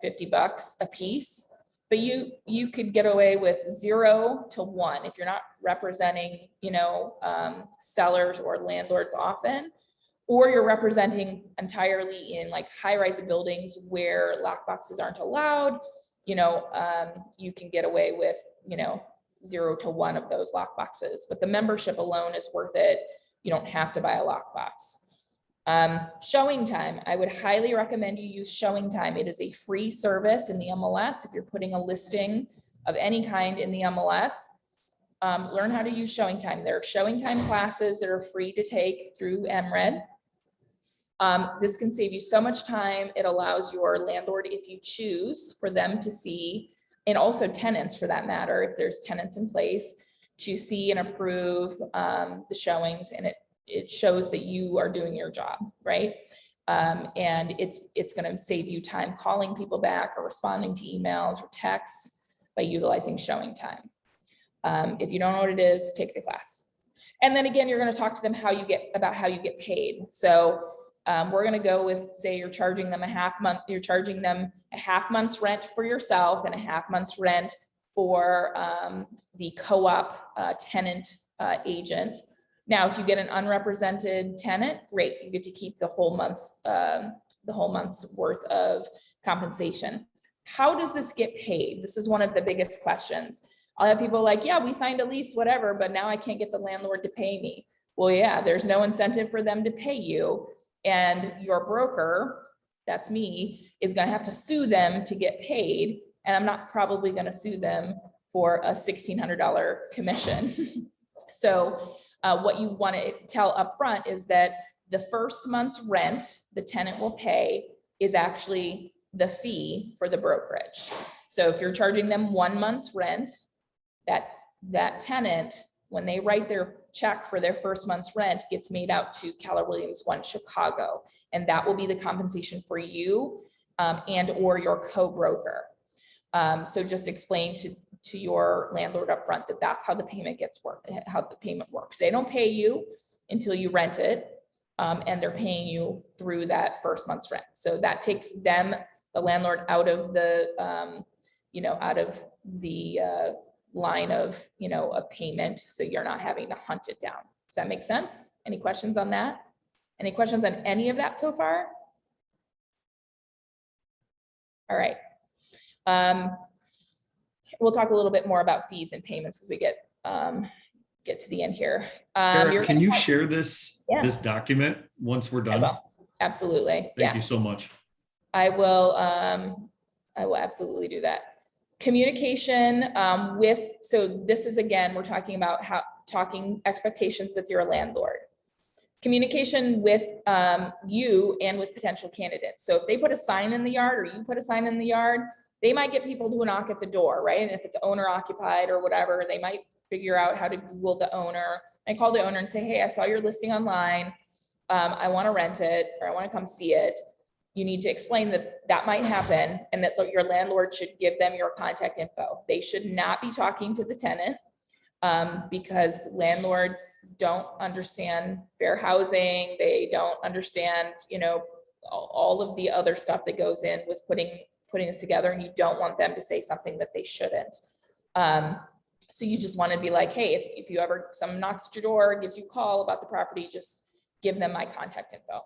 A: $150 a piece. But you could get away with 0 to 1 if you're not representing, you know, sellers or landlords often, or you're representing entirely in like high-rise buildings where lock boxes aren't allowed. You know, you can get away with, you know, 0 to 1 of those lock boxes, but the membership alone is worth it. You don't have to buy a lock box. Showing time, I would highly recommend you use showing time. It is a free service in the MLS. If you're putting a listing of any kind in the MLS, learn how to use showing time. There are showing time classes that are free to take through MRED. This can save you so much time. It allows your landlord, if you choose, for them to see, and also tenants for that matter, if there's tenants in place, to see and approve the showings, and it shows that you are doing your job, right? And it's going to save you time calling people back or responding to emails or texts by utilizing showing time. If you don't know what it is, take the class. And then again, you're going to talk to them about how you get paid. So we're going to go with, say you're charging them a half month's rent for yourself and a half month's rent for the co-op tenant agent. Now, if you get an unrepresented tenant, great, you get to keep the whole month's worth of compensation. How does this get paid? This is one of the biggest questions. I'll have people like, yeah, we signed a lease, whatever, but now I can't get the landlord to pay me. Well, yeah, there's no incentive for them to pay you. And your broker, that's me, is going to have to sue them to get paid. And I'm not probably going to sue them for a $1,600 commission. So what you want to tell upfront is that the first month's rent the tenant will pay is actually the fee for the brokerage. So if you're charging them 1 month's rent, that tenant, when they write their check for their first month's rent, gets made out to Keller Williams One Chicago, and that will be the compensation for you and or your co-broker. So just explain to your landlord up front that that's how the payment how the payment works. They don't pay you until you rent it, and they're paying you through that first month's rent. So that takes them, the landlord, out of the line of, a payment. So you're not having to hunt it down. Does that make sense? Any questions on that? Any questions on any of that so far? All right. We'll talk a little bit more about fees and payments as we get to the end here.
D: Eric, can you share this
A: Yeah.
D: document once we're done?
A: Absolutely.
D: Thank you so much.
A: I will absolutely do that. Communication so this is, again, we're talking about talking expectations with your landlord. Communication with you and with potential candidates. So if they put a sign in the yard or you put a sign in the yard, they might get people to knock at the door, right? And if it's owner occupied or whatever, they might figure out how to Google the owner. I call the owner and say, hey, I saw your listing online. I want to rent it, or I want to come see it. You need to explain that might happen, and that your landlord should give them your contact info. They should not be talking to the tenant because landlords don't understand fair housing. They don't understand, all of the other stuff that goes in with putting this together, and you don't want them to say something that they shouldn't. So you just want to be like, hey, if you ever, someone knocks at your door, gives you a call about the property, just give them my contact info.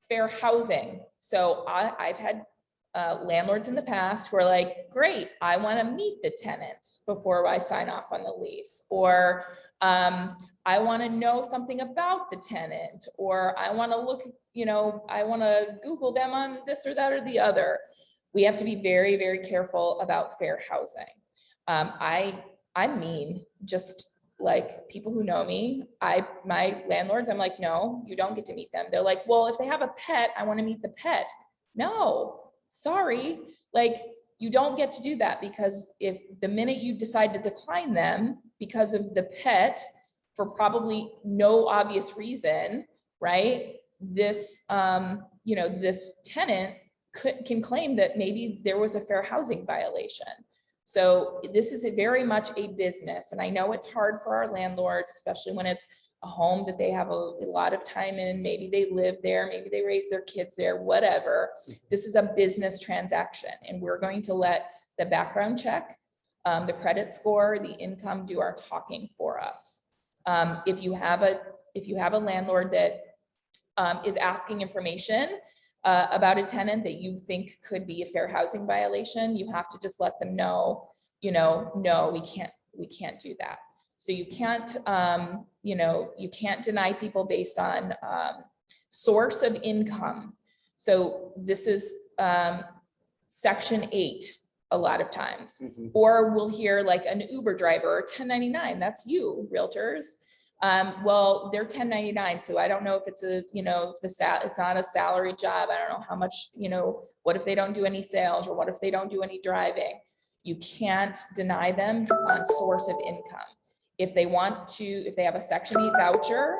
A: Fair housing. So I've had landlords in the past who are like, great, I want to meet the tenant before I sign off on the lease, or I want to know something about the tenant, or I want to look, I want to Google them on this or that or the other. We have to be very, very careful about fair housing. I mean, just like people who know me, my landlords, I'm like, no, you don't get to meet them. They're like, well, if they have a pet, I want to meet the pet. No, sorry. Like, you don't get to do that, because if the minute you decide to decline them because of the pet for probably no obvious reason, right? This, this tenant can claim that maybe there was a fair housing violation. So this is very much a business. And I know it's hard for our landlords, especially when it's a home that they have a lot of time in. Maybe they live there, maybe they raise their kids there, whatever. This is a business transaction, and we're going to let the background check, the credit score, the income do our talking for us. If you have a landlord that is asking information about a tenant that you think could be a fair housing violation, you have to just let them know, no, we can't do that. So you can't, you can't deny people based on source of income. So this is Section 8 a lot of times, or we'll hear like an Uber driver or 1099, that's you, realtors. Well, they're 1099. So I don't know if it's it's not a salary job. I don't know how much, what if they don't do any sales, or what if they don't do any driving? You can't deny them on source of income. If they have a Section 8 voucher,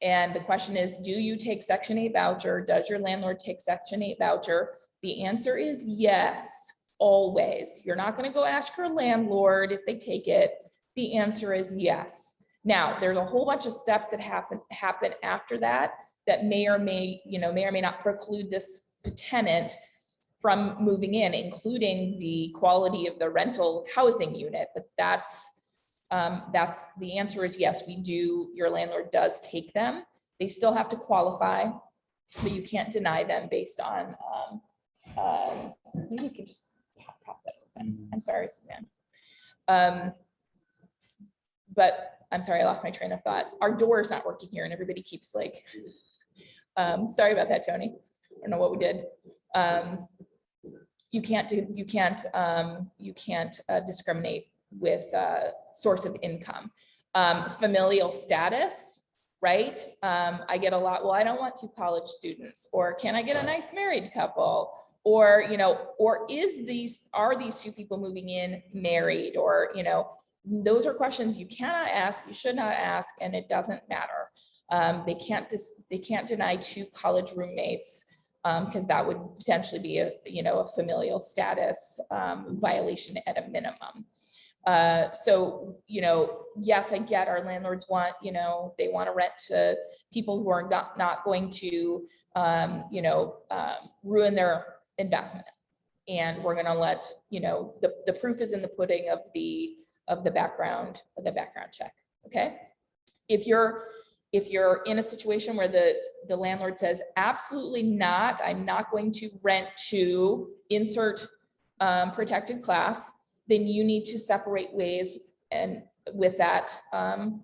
A: and the question is, do you take Section 8 voucher? Does your landlord take Section 8 voucher? The answer is yes, always. You're not going to go ask your landlord if they take it. The answer is yes. Now, there's a whole bunch of steps that happen after that may or may not preclude this tenant from moving in, including the quality of the rental housing unit. But that's the answer is yes, we do. Your landlord does take them. They still have to qualify, but you can't deny them based on, maybe you can just pop that open. I'm sorry, Suzanne. But I'm sorry, I lost my train of thought. Our door is not working here, and everybody keeps like, sorry about that, Tony. I don't know what we did. You can't discriminate with source of income. Familial status. right? I get a lot, well, I don't want 2 college students, or can I get a nice married couple? Or, or are these 2 people moving in married? Or, those are questions you cannot ask, you should not ask, and it doesn't matter. They can't deny 2 college roommates, because that would potentially be a familial status violation at a minimum. So, yes, I get our landlords want, they want to rent to people who are not going to, ruin their investment. And we're going to let, the proof is in the pudding of the background check. Okay. If you're in a situation where the landlord says, absolutely not, I'm not going to rent to insert protected class, then you need to separate ways and with that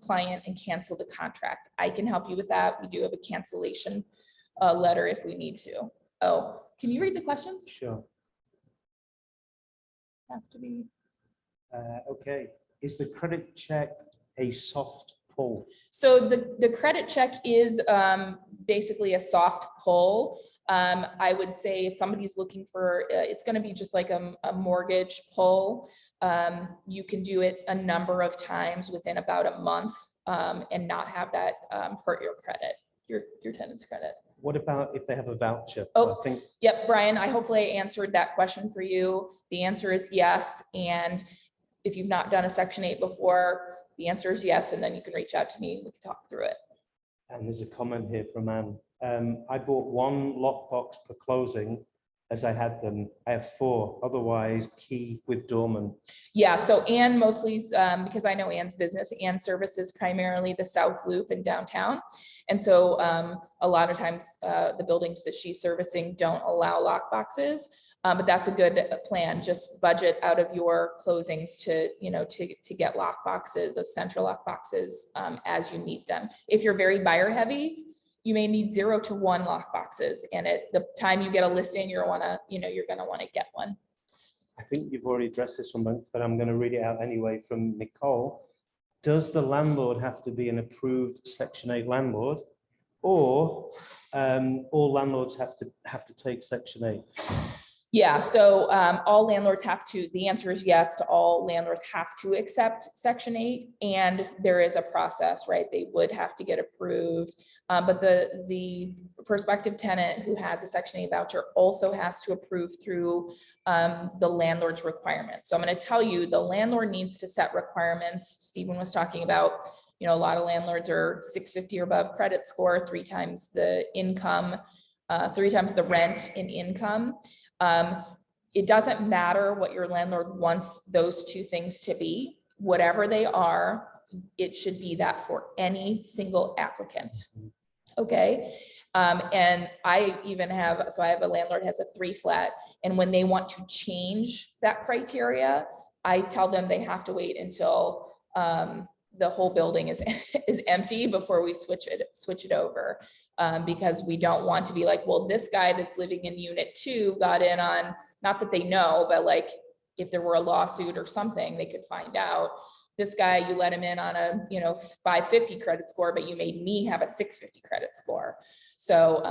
A: client and cancel the contract. I can help you with that. We do have a cancellation letter if we need to. Oh, can you read the questions?
B: Sure.
A: Have to be.
B: Okay. Is the credit check a soft pull?
A: So the credit check is basically a soft pull. I would say if somebody's looking for, it's going to be just like a mortgage pull. You can do it a number of times within about a month and not have that hurt your credit, your tenant's credit.
B: What about if they have a voucher?
A: Oh,
B: I think.
A: Yep, Brian, I hopefully answered that question for you. The answer is yes. And if you've not done a Section 8 before, the answer is yes. And then you can reach out to me and we can talk through it.
B: And there's a comment here from Anne. I bought 1 lockbox per closing as I had them. I have 4, otherwise key with doorman.
A: Yeah, so Anne mostly, because I know Anne's business, Anne services primarily the South Loop in downtown. And so a lot of times the buildings that she's servicing don't allow lock boxes, but that's a good plan. Just budget out of your closings to get lock boxes, those central lock boxes as you need them. If you're very buyer heavy, you may need 0 to 1 lock boxes. And at the time you get a listing, you're gonna want to get one.
B: I think you've already addressed this one, but I'm going to read it out anyway from Nicole. Does the landlord have to be an approved Section 8 landlord, or all landlords have to take Section 8?
A: Yeah, so all landlords have to, the answer is yes to all landlords have to accept Section 8, and there is a process, right? They would have to get approved, but the prospective tenant who has a Section 8 voucher also has to approve through the landlord's requirements. So I'm going to tell you, the landlord needs to set requirements. Stephen was talking about, a lot of landlords are 650 or above credit score, 3 times the income, 3 times the rent in income. It doesn't matter what your landlord wants those 2 things to be, whatever they are, it should be that for any single applicant. Okay. And I even have, so I have a landlord has a 3 flat, and when they want to change that criteria, I tell them they have to wait until the whole building is empty before we switch it over. Because we don't want to be like, well, this guy that's living in unit 2 got in on, not that they know, but like if there were a lawsuit or something, they could find out. This guy, you let him in on a 550 credit score, but you made me have a 650 credit score. So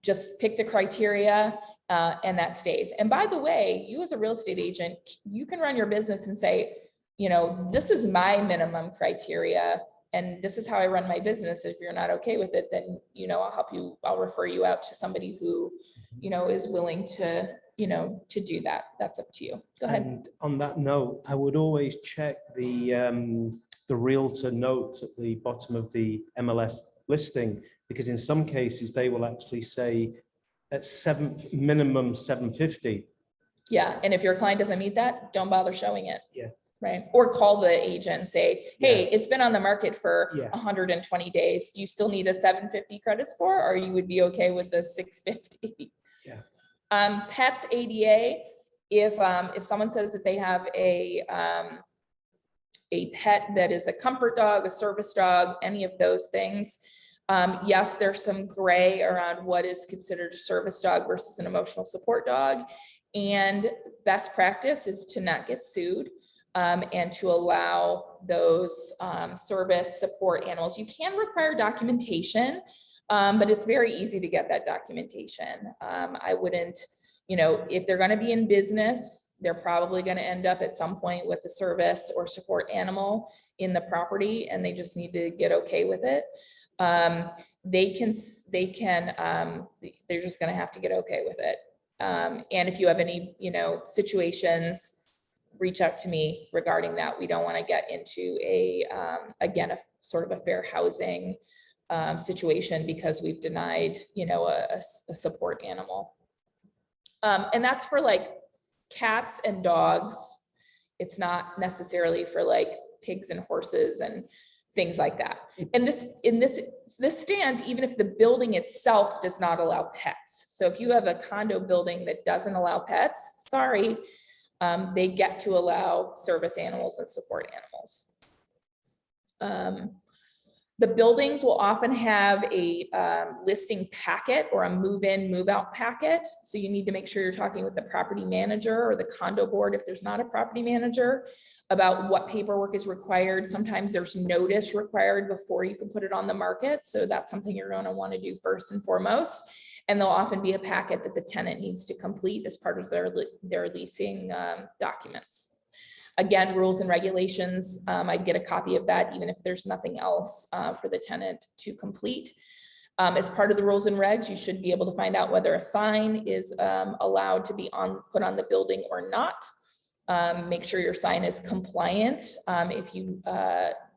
A: just pick the criteria and that stays. And by the way, you as a real estate agent, you can run your business and say, this is my minimum criteria, and this is how I run my business. If you're not okay with it, then, I'll help you. I'll refer you out to somebody who, is willing to, to do that. That's up to you. Go ahead.
B: And on that note, I would always check the realtor notes at the bottom of the MLS listing, because in some cases they will actually say at minimum 750.
A: Yeah. And if your client doesn't meet that, don't bother showing it.
B: Yeah.
A: Right. Or call the agent and say, hey, it's been on the market for 120 days. Do you still need a 750 credit score, or you would be okay with a 650?
B: Yeah.
A: Pets ADA, if someone says that they have a pet that is a comfort dog, a service dog, any of those things, yes, there's some gray around what is considered a service dog versus an emotional support dog. And best practice is to not get sued. And to allow those service support animals. You can require documentation, but it's very easy to get that documentation. I wouldn't, if they're going to be in business, they're probably going to end up at some point with a service or support animal in the property, and they just need to get okay with it. They're just going to have to get okay with it. And if you have any, situations, reach out to me regarding that. We don't want to get into again, a sort of a fair housing situation because we've denied, a support animal. And that's for like cats and dogs. It's not necessarily for like pigs and horses and things like that. And this stands even if the building itself does not allow pets. So if you have a condo building that doesn't allow pets, sorry, they get to allow service animals and support animals. The buildings will often have a listing packet or a move-in, move-out packet. So you need to make sure you're talking with the property manager or the condo board if there's not a property manager about what paperwork is required. Sometimes there's notice required before you can put it on the market. So that's something you're going to want to do first and foremost. And there'll often be a packet that the tenant needs to complete as part of their leasing documents. Again, rules and regulations, I'd get a copy of that even if there's nothing else for the tenant to complete. As part of the rules and regs, you should be able to find out whether a sign is allowed to be put on the building or not. Make sure your sign is compliant. If you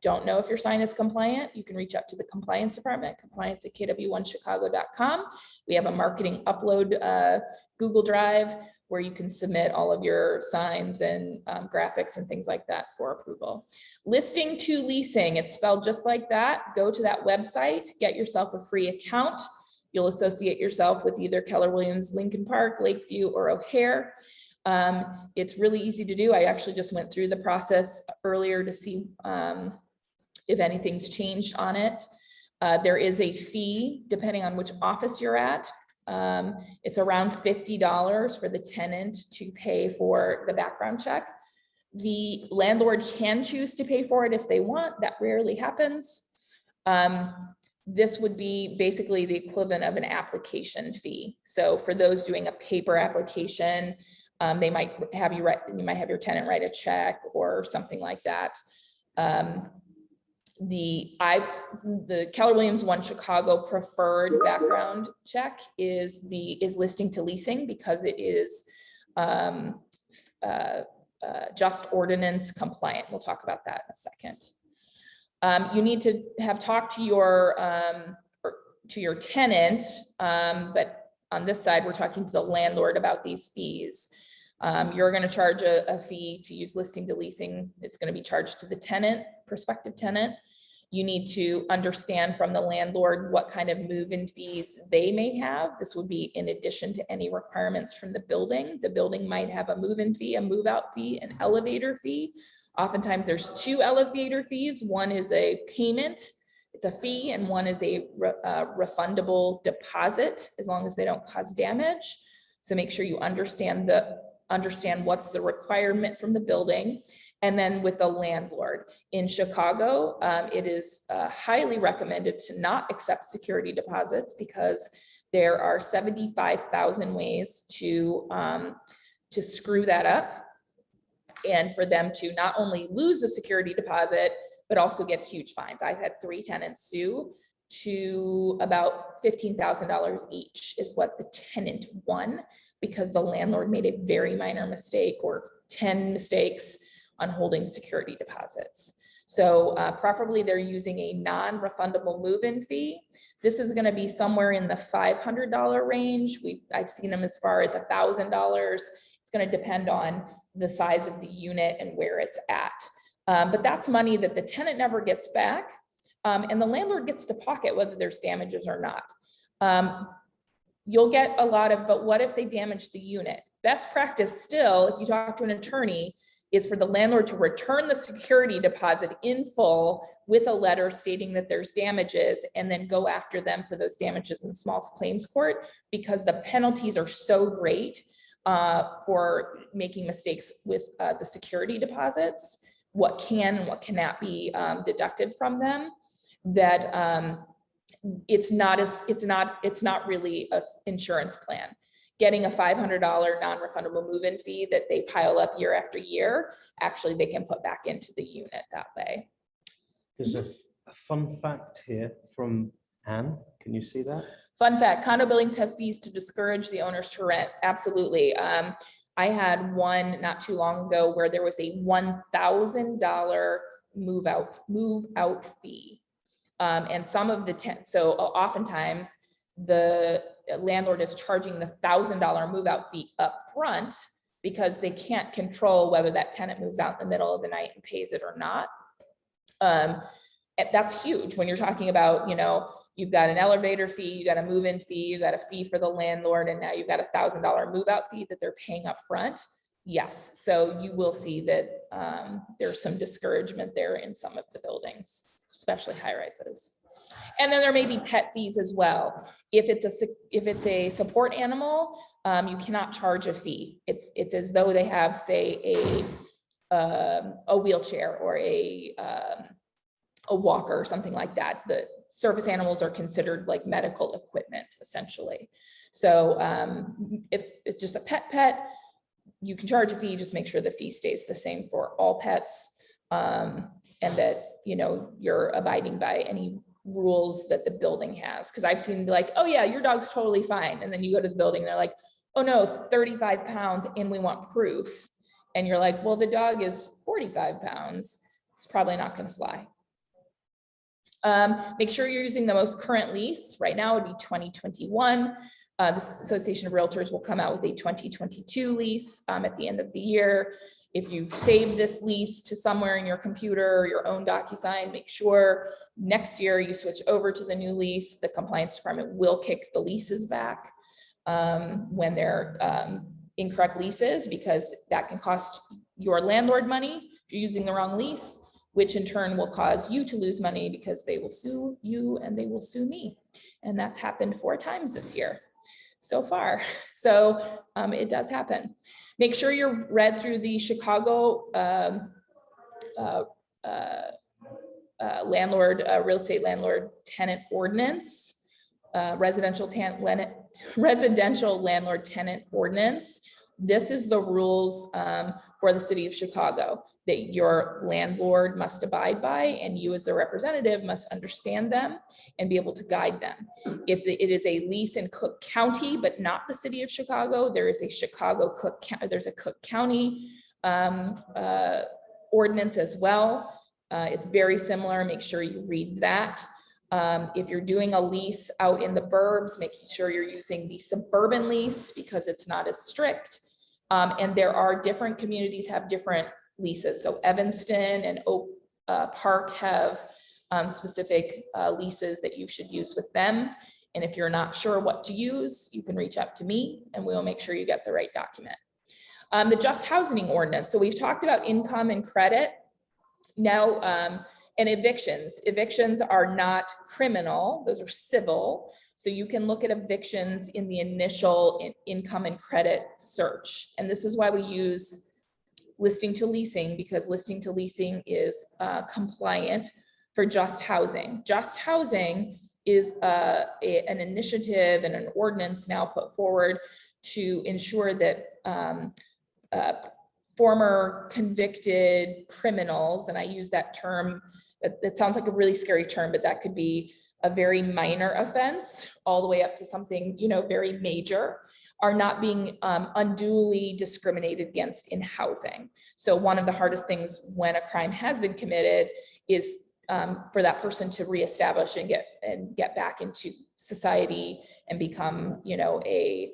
A: don't know if your sign is compliant, you can reach out to the compliance department, compliance@kw1chicago.com. We have a marketing upload Google Drive where you can submit all of your signs and graphics and things like that for approval. Listing to leasing, it's spelled just like that. Go to that website, get yourself a free account. You'll associate yourself with either Keller Williams, Lincoln Park, Lakeview, or O'Hare. It's really easy to do. I actually just went through the process earlier to see if anything's changed on it. There is a fee depending on which office you're at. It's around $50 for the tenant to pay for the background check. The landlord can choose to pay for it if they want. That rarely happens. This would be basically the equivalent of an application fee. So for those doing a paper application, they might have you have your tenant write a check or something like that. The Keller Williams One Chicago preferred background check is listing to leasing because it is just ordinance compliant. We'll talk about that in a second. You need to have talked to your tenant, but on this side, we're talking to the landlord about these fees. You're going to charge a fee to use listing to leasing. It's going to be charged to the tenant, prospective tenant. You need to understand from the landlord what kind of move-in fees they may have. This would be in addition to any requirements from the building. The building might have a move-in fee, a move-out fee, an elevator fee. Oftentimes there's two elevator fees. One is a payment, it's a fee, and one is a refundable deposit as long as they don't cause damage. So make sure you understand what's the requirement from the building. And then with the landlord in Chicago, it is highly recommended to not accept security deposits because there are 75,000 ways to screw that up and for them to not only lose the security deposit, but also get huge fines. I've had 3 tenants sue to about $15,000 each is what the tenant won because the landlord made a very minor mistake or 10 mistakes on holding security deposits. So preferably they're using a non-refundable move-in fee. This is going to be somewhere in the $500 range. I've seen them as far as $1,000. It's going to depend on the size of the unit and where it's at. But that's money that the tenant never gets back. And the landlord gets to pocket whether there's damages or not. You'll get a lot of, but what if they damage the unit? Best practice still, if you talk to an attorney, is for the landlord to return the security deposit in full with a letter stating that there's damages and then go after them for those damages in small claims court because the penalties are so great for making mistakes with the security deposits what can and what cannot be deducted from them, that it's not really a insurance plan. Getting a $500 non-refundable move-in fee that they pile up year after year, actually they can put back into the unit that way.
B: There's a fun fact here from Anne. Can you see that?
A: Fun fact, condo buildings have fees to discourage the owners to rent. Absolutely. I had one not too long ago where there was a $1,000 move out fee. And some of the so oftentimes the landlord is charging the $1,000 move out fee up front because they can't control whether that tenant moves out in the middle of the night and pays it or not. That's huge when you're talking about, you've got an elevator fee, you got a move-in fee, you got a fee for the landlord, and now you've got a $1,000 move-out fee that they're paying up front. Yes, so you will see that there's some discouragement there in some of the buildings, especially high rises. And then there may be pet fees as well. If it's a support animal, you cannot charge a fee. It's as though they have, say, a wheelchair or a walker or something like that. The service animals are considered like medical equipment, essentially. So if it's just a pet, you can charge a fee, just make sure the fee stays the same for all pets, and that, you're abiding by any rules that the building has. Because I've seen like, oh yeah, your dog's totally fine. And then you go to the building and they're like, oh no, 35 pounds and we want proof. And you're like, well, the dog is 45 pounds. It's probably not going to fly. Make sure you're using the most current lease. Right now it would be 2021. The Association of Realtors will come out with a 2022 lease at the end of the year. If you've saved this lease to somewhere in your computer or your own DocuSign, make sure next year you switch over to the new lease. The compliance department will kick the leases back when they're incorrect leases, because that can cost your landlord money if you're using the wrong lease, which in turn will cause you to lose money because they will sue you and they will sue me. And that's happened 4 times this year so far. So it does happen. Make sure you're read through the Chicago real estate landlord tenant ordinance, residential landlord tenant ordinance. This is the rules for the city of Chicago that your landlord must abide by, and you as a representative must understand them and be able to guide them. If it is a lease in Cook County, but not the city of Chicago, there is a there's a Cook County ordinance as well. It's very similar. Make sure you read that. If you're doing a lease out in the burbs, making sure you're using the suburban lease because it's not as strict. And there are different communities have different leases. So Evanston and Oak Park have specific leases that you should use with them. And if you're not sure what to use, you can reach out to me and we'll make sure you get the right document. The just housing ordinance. So we've talked about income and credit. Now, and evictions. Evictions are not criminal, those are civil. So you can look at evictions in the initial income and credit search. And this is why we use listing to leasing, because listing to leasing is compliant for just housing. Just housing is an initiative and an ordinance now put forward to ensure that former convicted criminals, and I use that term, that sounds like a really scary term, but that could be a very minor offense all the way up to something, very major, are not being unduly discriminated against in housing. So one of the hardest things when a crime has been committed is for that person to reestablish and get back into society and become, a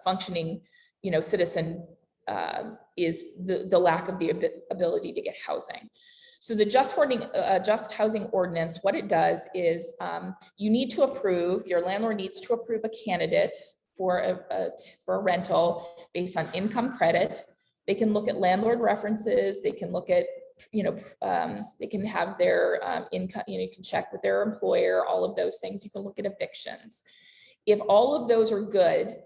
A: functioning, citizen, is the lack of the ability to get housing. So the just housing ordinance, what it does is you need to approve, your landlord needs to approve a candidate for a rental based on income credit. They can look at landlord references. They can look at, they can have their income, you can check with their employer, all of those things. You can look at evictions. If all of those are good,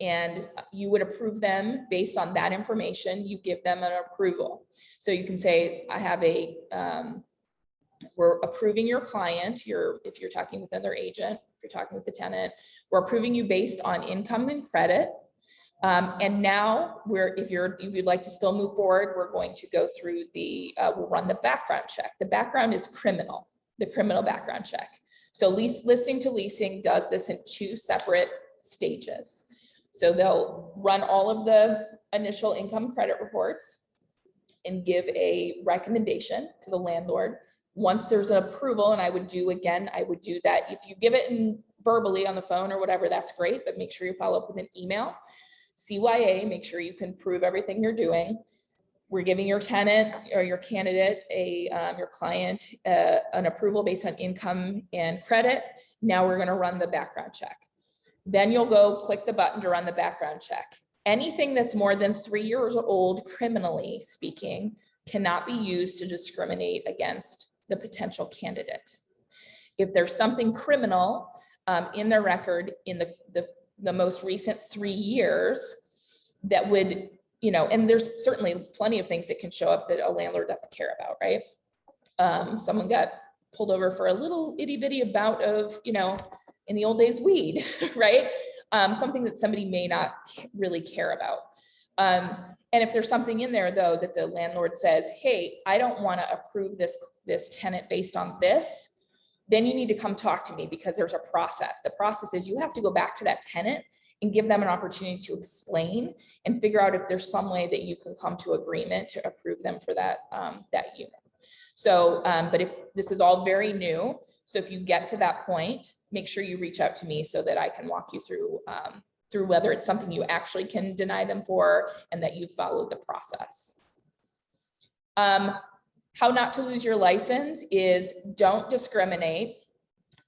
A: and you would approve them based on that information. You give them an approval. So you can say, I have a, we're approving your client, if you're talking with another agent, if you're talking with the tenant, we're approving you based on income and credit. And now if you'd like to still move forward, we're going to go through we'll run the background check. The background is criminal, the criminal background check. So Listing to Leasing does this in 2 separate stages. So they'll run all of the initial income credit reports and give a recommendation to the landlord. Once there's an approval, and I would do that. If you give it in verbally on the phone or whatever, that's great, but make sure you follow up with an email. CYA, make sure you can prove everything you're doing. We're giving your tenant or your candidate, your client, an approval based on income and credit. Now we're gonna run the background check. Then you'll go click the button to run the background check. Anything that's more than 3 years old, criminally speaking, cannot be used to discriminate against the potential candidate. If there's something criminal in their record in the most recent 3 years that would, and there's certainly plenty of things that can show up that a landlord doesn't care about, right? Someone got pulled over for a little itty bitty bout of, in the old days, weed, right? Something that somebody may not really care about. And if there's something in there though, that the landlord says, hey, I don't want to approve this tenant based on this, then you need to come talk to me, because there's a process. The process is you have to go back to that tenant and give them an opportunity to explain and figure out if there's some way that you can come to agreement to approve them for that unit. So, but if this is all very new, so if you get to that point, make sure you reach out to me so that I can walk you through whether it's something you actually can deny them for and that you followed the process. How not to lose your license is don't discriminate.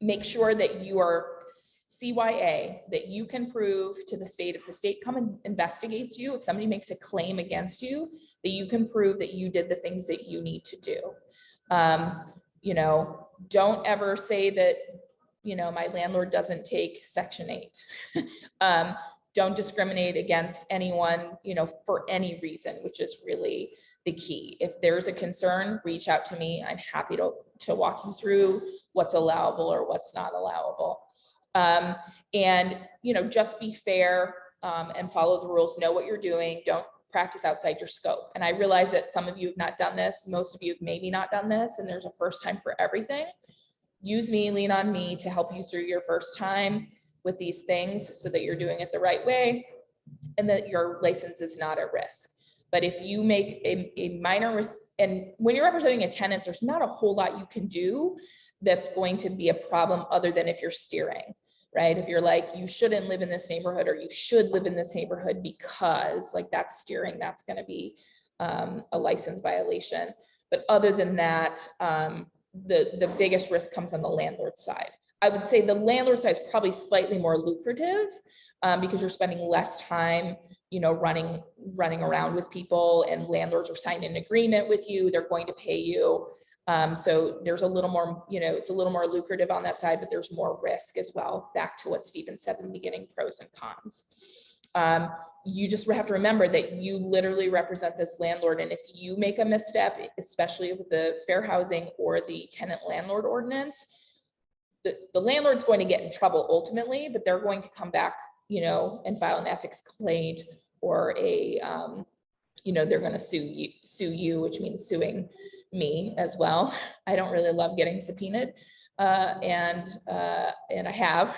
A: Make sure that you are CYA, that you can prove to the state, if the state comes and investigates you, if somebody makes a claim against you, that you can prove that you did the things that you need to do. Don't ever say that, my landlord doesn't take Section 8. Don't discriminate against anyone, for any reason, which is really the key. If there's a concern, reach out to me. I'm happy to walk you through what's allowable or what's not allowable. And, just be fair and follow the rules, know what you're doing. Don't practice outside your scope. And I realize that some of you have not done this. Most of you have maybe not done this, and there's a first time for everything. Use me, lean on me to help you through your first time with these things so that you're doing it the right way and that your license is not at risk. But if you make a minor risk, and when you're representing a tenant, there's not a whole lot you can do that's going to be a problem other than if you're steering, right? If you're like, you shouldn't live in this neighborhood, or you should live in this neighborhood because, like, that's steering, that's going to be a license violation. But other than that, the biggest risk comes on the landlord side. I would say the landlord side is probably slightly more lucrative because you're spending less time, running around with people, and landlords are signing an agreement with you. They're going to pay you. So there's a little more, it's a little more lucrative on that side, but there's more risk as well. Back to what Stephen said in the beginning, pros and cons. You just have to remember that you literally represent this landlord. And if you make a misstep, especially with the fair housing or the tenant landlord ordinance, the landlord's going to get in trouble ultimately, but they're going to come back, and file an ethics complaint or they're going to sue you, which means suing me as well. I don't really love getting subpoenaed, and I have.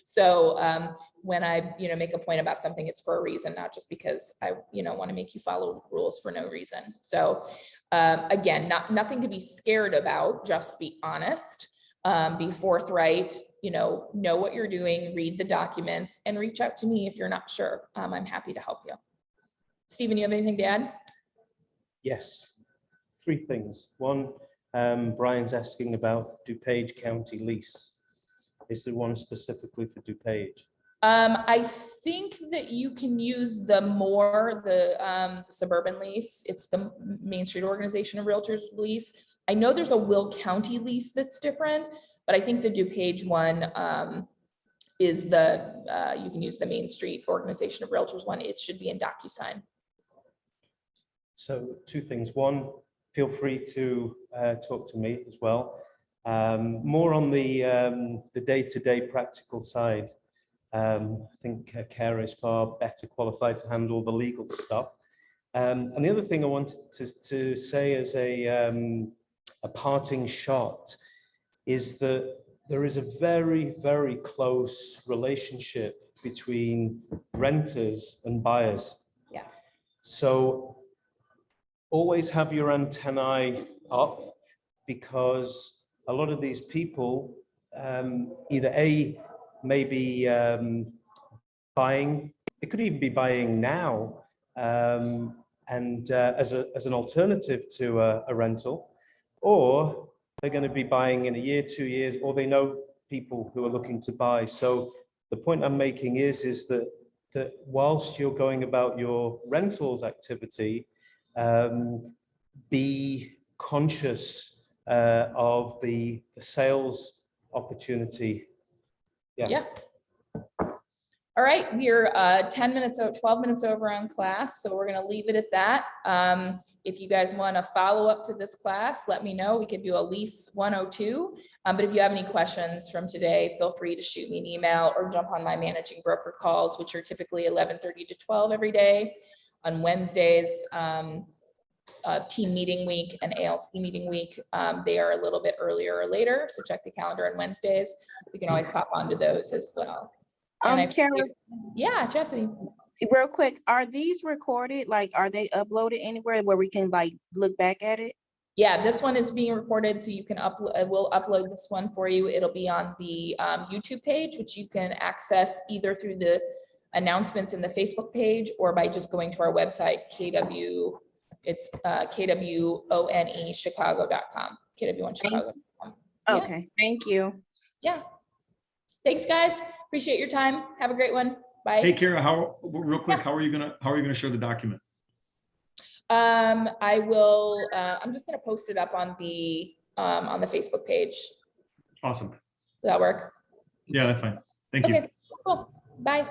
A: So when I make a point about something, it's for a reason, not just because I want to make you follow rules for no reason. So again, nothing to be scared about. Just be honest, be forthright. Know what you're doing, read the documents, and reach out to me if you're not sure. I'm happy to help you. Stephen, you have anything to add?
B: Yes, 3 things. One, Brian's asking about DuPage County lease. Is there one specifically for DuPage?
A: I think that you can use the suburban lease. It's the Main Street Organization of Realtors lease. I know there's a Will County lease that's different, but I think the DuPage one is the, you can use the Main Street Organization of Realtors one. It should be in DocuSign.
B: So two things. One, feel free to talk to me as well. More on the day-to-day practical side. I think Kara is far better qualified to handle the legal stuff. And the other thing I wanted to say as a parting shot is that there is a very, very close relationship between renters and buyers.
A: Yeah.
B: So always have your antennae up, because a lot of these people either maybe buying, they could even be buying now, and as an alternative to a rental, or they're going to be buying in a year, 2 years, or they know people who are looking to buy. So the point I'm making is that whilst you're going about your rentals activity, be conscious of the sales opportunity.
A: Yeah. All right, we're 10 minutes, 12 minutes over on class, so we're gonna leave it at that. If you guys want to follow up to this class, let me know. We could do a lease 102. But if you have any questions from today, feel free to shoot me an email or jump on my managing broker calls, which are typically 11:30 to 12 every day. On Wednesdays, team meeting week and ALC meeting week, they are a little bit earlier or later, so check the calendar on Wednesdays. We can always pop onto those as well. And
C: Kara,
A: yeah, Jesse.
C: real quick, are these recorded? Like, are they uploaded anywhere where we can like look back at it?
A: Yeah, this one is being recorded, so you can upload. We'll upload this one for you. It'll be on the YouTube page, which you can access either through the announcements in the Facebook page or by just going to our website, KW. It's KWONE-Chicago.com. KW1Chicago.com. Yeah.
C: Okay, thank you.
A: Yeah. Thanks, guys. Appreciate your time. Have a great one. Bye.
D: Hey, Kara, real quick, how are you gonna share the document?
A: I will, I'm just gonna post it up on the Facebook page.
D: Awesome.
A: Does that work?
D: Yeah, that's fine. Thank you.
A: Okay, cool. Bye.